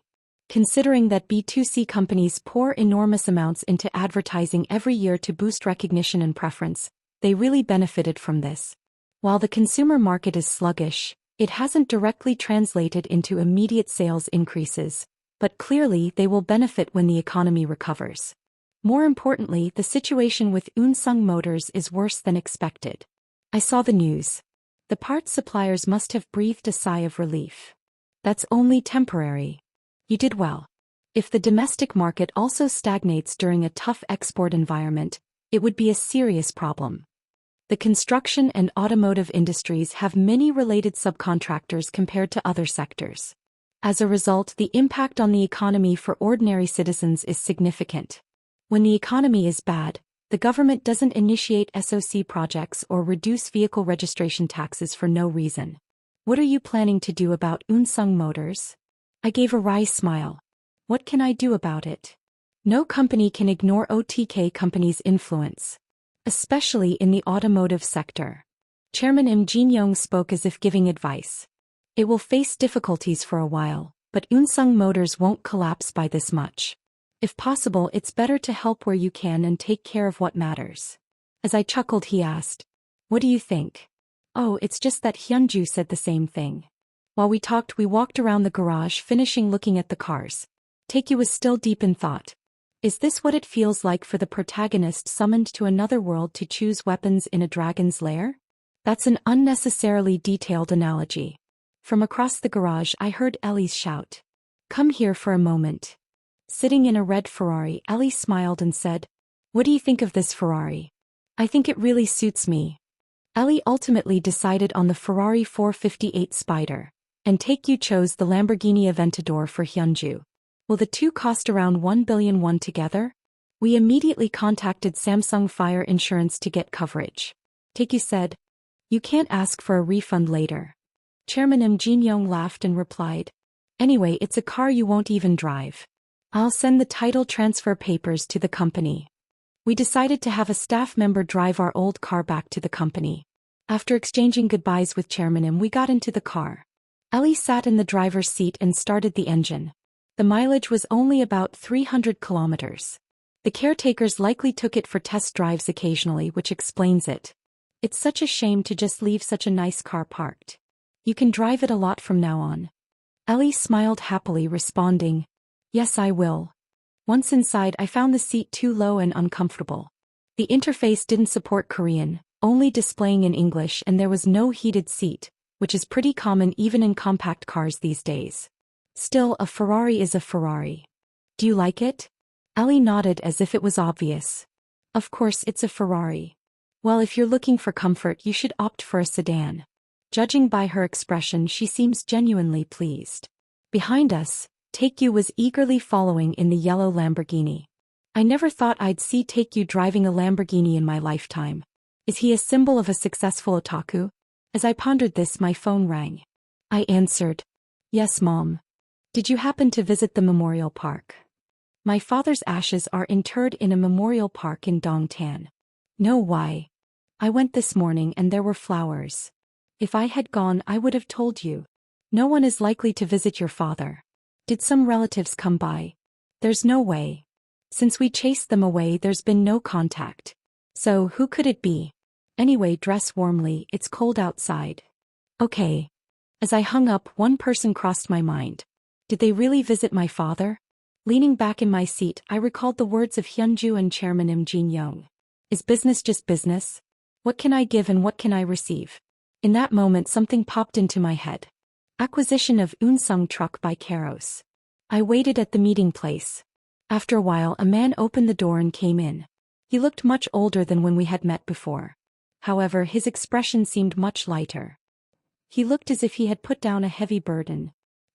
Considering that B2C companies pour enormous amounts into advertising every year to boost recognition and preference, they really benefited from this. While the consumer market is sluggish, it hasn't directly translated into immediate sales increases, but clearly they will benefit when the economy recovers. More importantly, the situation with Unsung Motors is worse than expected. I saw the news. The parts suppliers must have breathed a sigh of relief. That's only temporary. You did well. If the domestic market also stagnates during a tough export environment, it would be a serious problem. The construction and automotive industries have many related subcontractors compared to other sectors. As a result, the impact on the economy for ordinary citizens is significant. When the economy is bad, the government doesn't initiate SOC projects or reduce vehicle registration taxes for no reason. What are you planning to do about Unsung Motors? I gave a wry smile. What can I do about it? No company can ignore OTK companies' influence, especially in the automotive sector. Chairman Im Jin-young spoke as if giving advice. It will face difficulties for a while, but Unsung Motors won't collapse by this much. If possible, it's better to help where you can and take care of what matters. As I chuckled, he asked, "What do you think?" "Oh, it's just that." Hyunju said the same thing. While we talked, we walked around the garage, finishing looking at the cars. Taekyu was still deep in thought. Is this what it feels like for the protagonist summoned to another world to choose weapons in a dragon's lair? That's an unnecessarily detailed analogy. From across the garage, I heard Ellie's shout, "Come here for a moment." Sitting in a red Ferrari, Ellie smiled and said, "What do you think of this Ferrari?" "I think it really suits me." Ellie ultimately decided on the Ferrari 458 Spider, and Taekyu chose the Lamborghini Aventador for Hyunju. Will the two cost around 1 billion won together? We immediately contacted Samsung Fire Insurance to get coverage. Taekyu said, "You can't ask for a refund later." Chairman Im Jin-young laughed and replied, "Anyway, it's a car you won't even drive. I'll send the title transfer papers to the company." We decided to have a staff member drive our old car back to the company. After exchanging goodbyes with Chairman Im, we got into the car. Ellie sat in the driver's seat and started the engine. The mileage was only about 300 kilometers. The caretakers likely took it for test drives occasionally, which explains it. It's such a shame to just leave such a nice car parked. You can drive it a lot from now on. Ellie smiled happily, responding, "Yes, I will." Once inside, I found the seat too low and uncomfortable. The interface didn't support Korean, only displaying in English, and there was no heated seat, which is pretty common even in compact cars these days. Still, a Ferrari is a Ferrari. "Do you like it?" Ellie nodded as if it was obvious. "Of course, it's a Ferrari." "Well, if you're looking for comfort, you should opt for a sedan." Judging by her expression, she seems genuinely pleased. Behind us, Taekyu was eagerly following in the yellow Lamborghini. I never thought I'd see Taekyu driving a Lamborghini in my lifetime. Is he a symbol of a successful otaku? As I pondered this, my phone rang. I answered, "Yes, Mom. Did you happen to visit the memorial park?" My father's ashes are interred in a memorial park in Dongtan. No, why? I went this morning and there were flowers. If I had gone, I would have told you. No one is likely to visit your father. Did some relatives come by? There's no way. Since we chased them away, there's been no contact. So, who could it be? Anyway, dress warmly, it's cold outside. Okay. As I hung up, one person crossed my mind. Did they really visit my father? Leaning back in my seat, I recalled the words of Hyunju and Chairman Im Jin-young. Is business just business? What can I give and what can I receive? In that moment, something popped into my head. Acquisition of Unsung Truck by Keros. I waited at the meeting place. After a while, a man opened the door and came in. He looked much older than when we had met before. However, his expression seemed much lighter. He looked as if he had put down a heavy burden.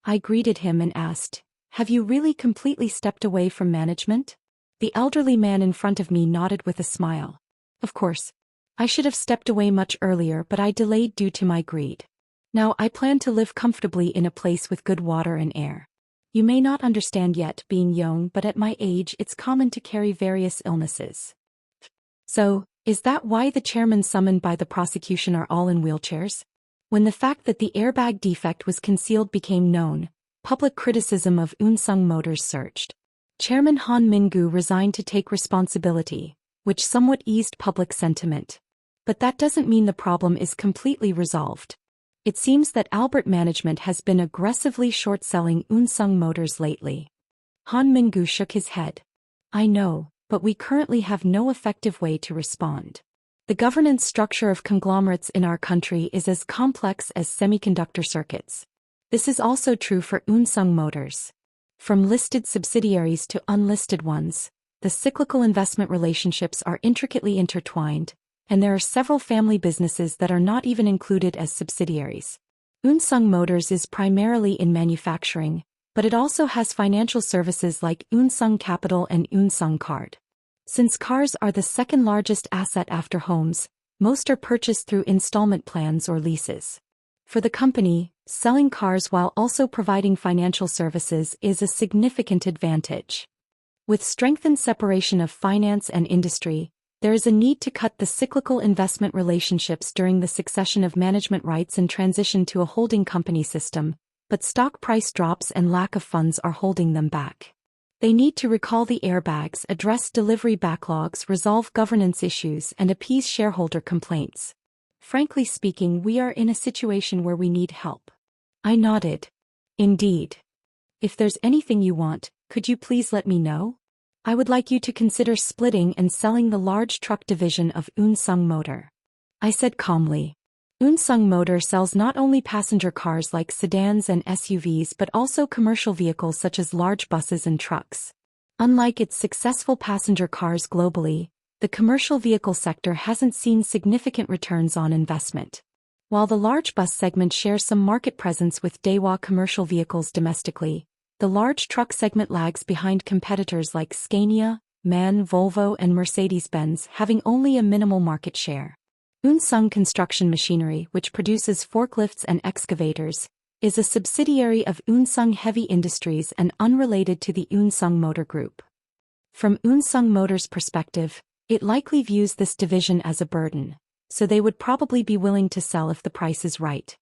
I greeted him and asked, "Have you really completely stepped away from management?" The elderly man in front of me nodded with a smile. "Of course. I should have stepped away much earlier, but I delayed due to my greed. Now I plan to live comfortably in a place with good water and air. You may not understand yet, being young, but at my age it's common to carry various illnesses. So, is that why the chairmen summoned by the prosecution are all in wheelchairs? When the fact that the airbag defect was concealed became known, public criticism of Unsung Motors surged. Chairman Han Min-gu resigned to take responsibility, which somewhat eased public sentiment. But that doesn't mean the problem is completely resolved. It seems that Albert management has been aggressively short-selling Unsung Motors lately. Han Min-gu shook his head. I know, but we currently have no effective way to respond. The governance structure of conglomerates in our country is as complex as semiconductor circuits. This is also true for Unsung Motors. From listed subsidiaries to unlisted ones, the cyclical investment relationships are intricately intertwined, and there are several family businesses that are not even included as subsidiaries. Unsung Motors is primarily in manufacturing, but it also has financial services like Unsung Capital and Unsung Card. Since cars are the second largest asset after homes, most are purchased through installment plans or leases. For the company, selling cars while also providing financial services is a significant advantage. With strengthened separation of finance and industry, there is a need to cut the cyclical investment relationships during the succession of management rights and transition to a holding company system, but stock price drops and lack of funds are holding them back. They need to recall the airbags, address delivery backlogs, resolve governance issues, and appease shareholder complaints. Frankly speaking, we are in a situation where we need help. I nodded. Indeed. If there's anything you want, could you please let me know? I would like you to consider splitting and selling the large truck division of Unsung Motor. I said calmly. Unsung Motor sells not only passenger cars like sedans and SUVs but also commercial vehicles such as large buses and trucks. Unlike its successful passenger cars globally, the commercial vehicle sector hasn't seen significant returns on investment. While the large bus segment shares some market presence with Daewoo commercial vehicles domestically, the large truck segment lags behind competitors like Scania, MAN, Volvo and Mercedes-Benz, having only a minimal market share. Unsung Construction Machinery, which produces forklifts and excavators, is a subsidiary of Unsung Heavy Industries and unrelated to the Unsung Motor Group. From Unsung Motors' perspective, it likely views this division as a burden, so they would probably be willing to sell if the price is right.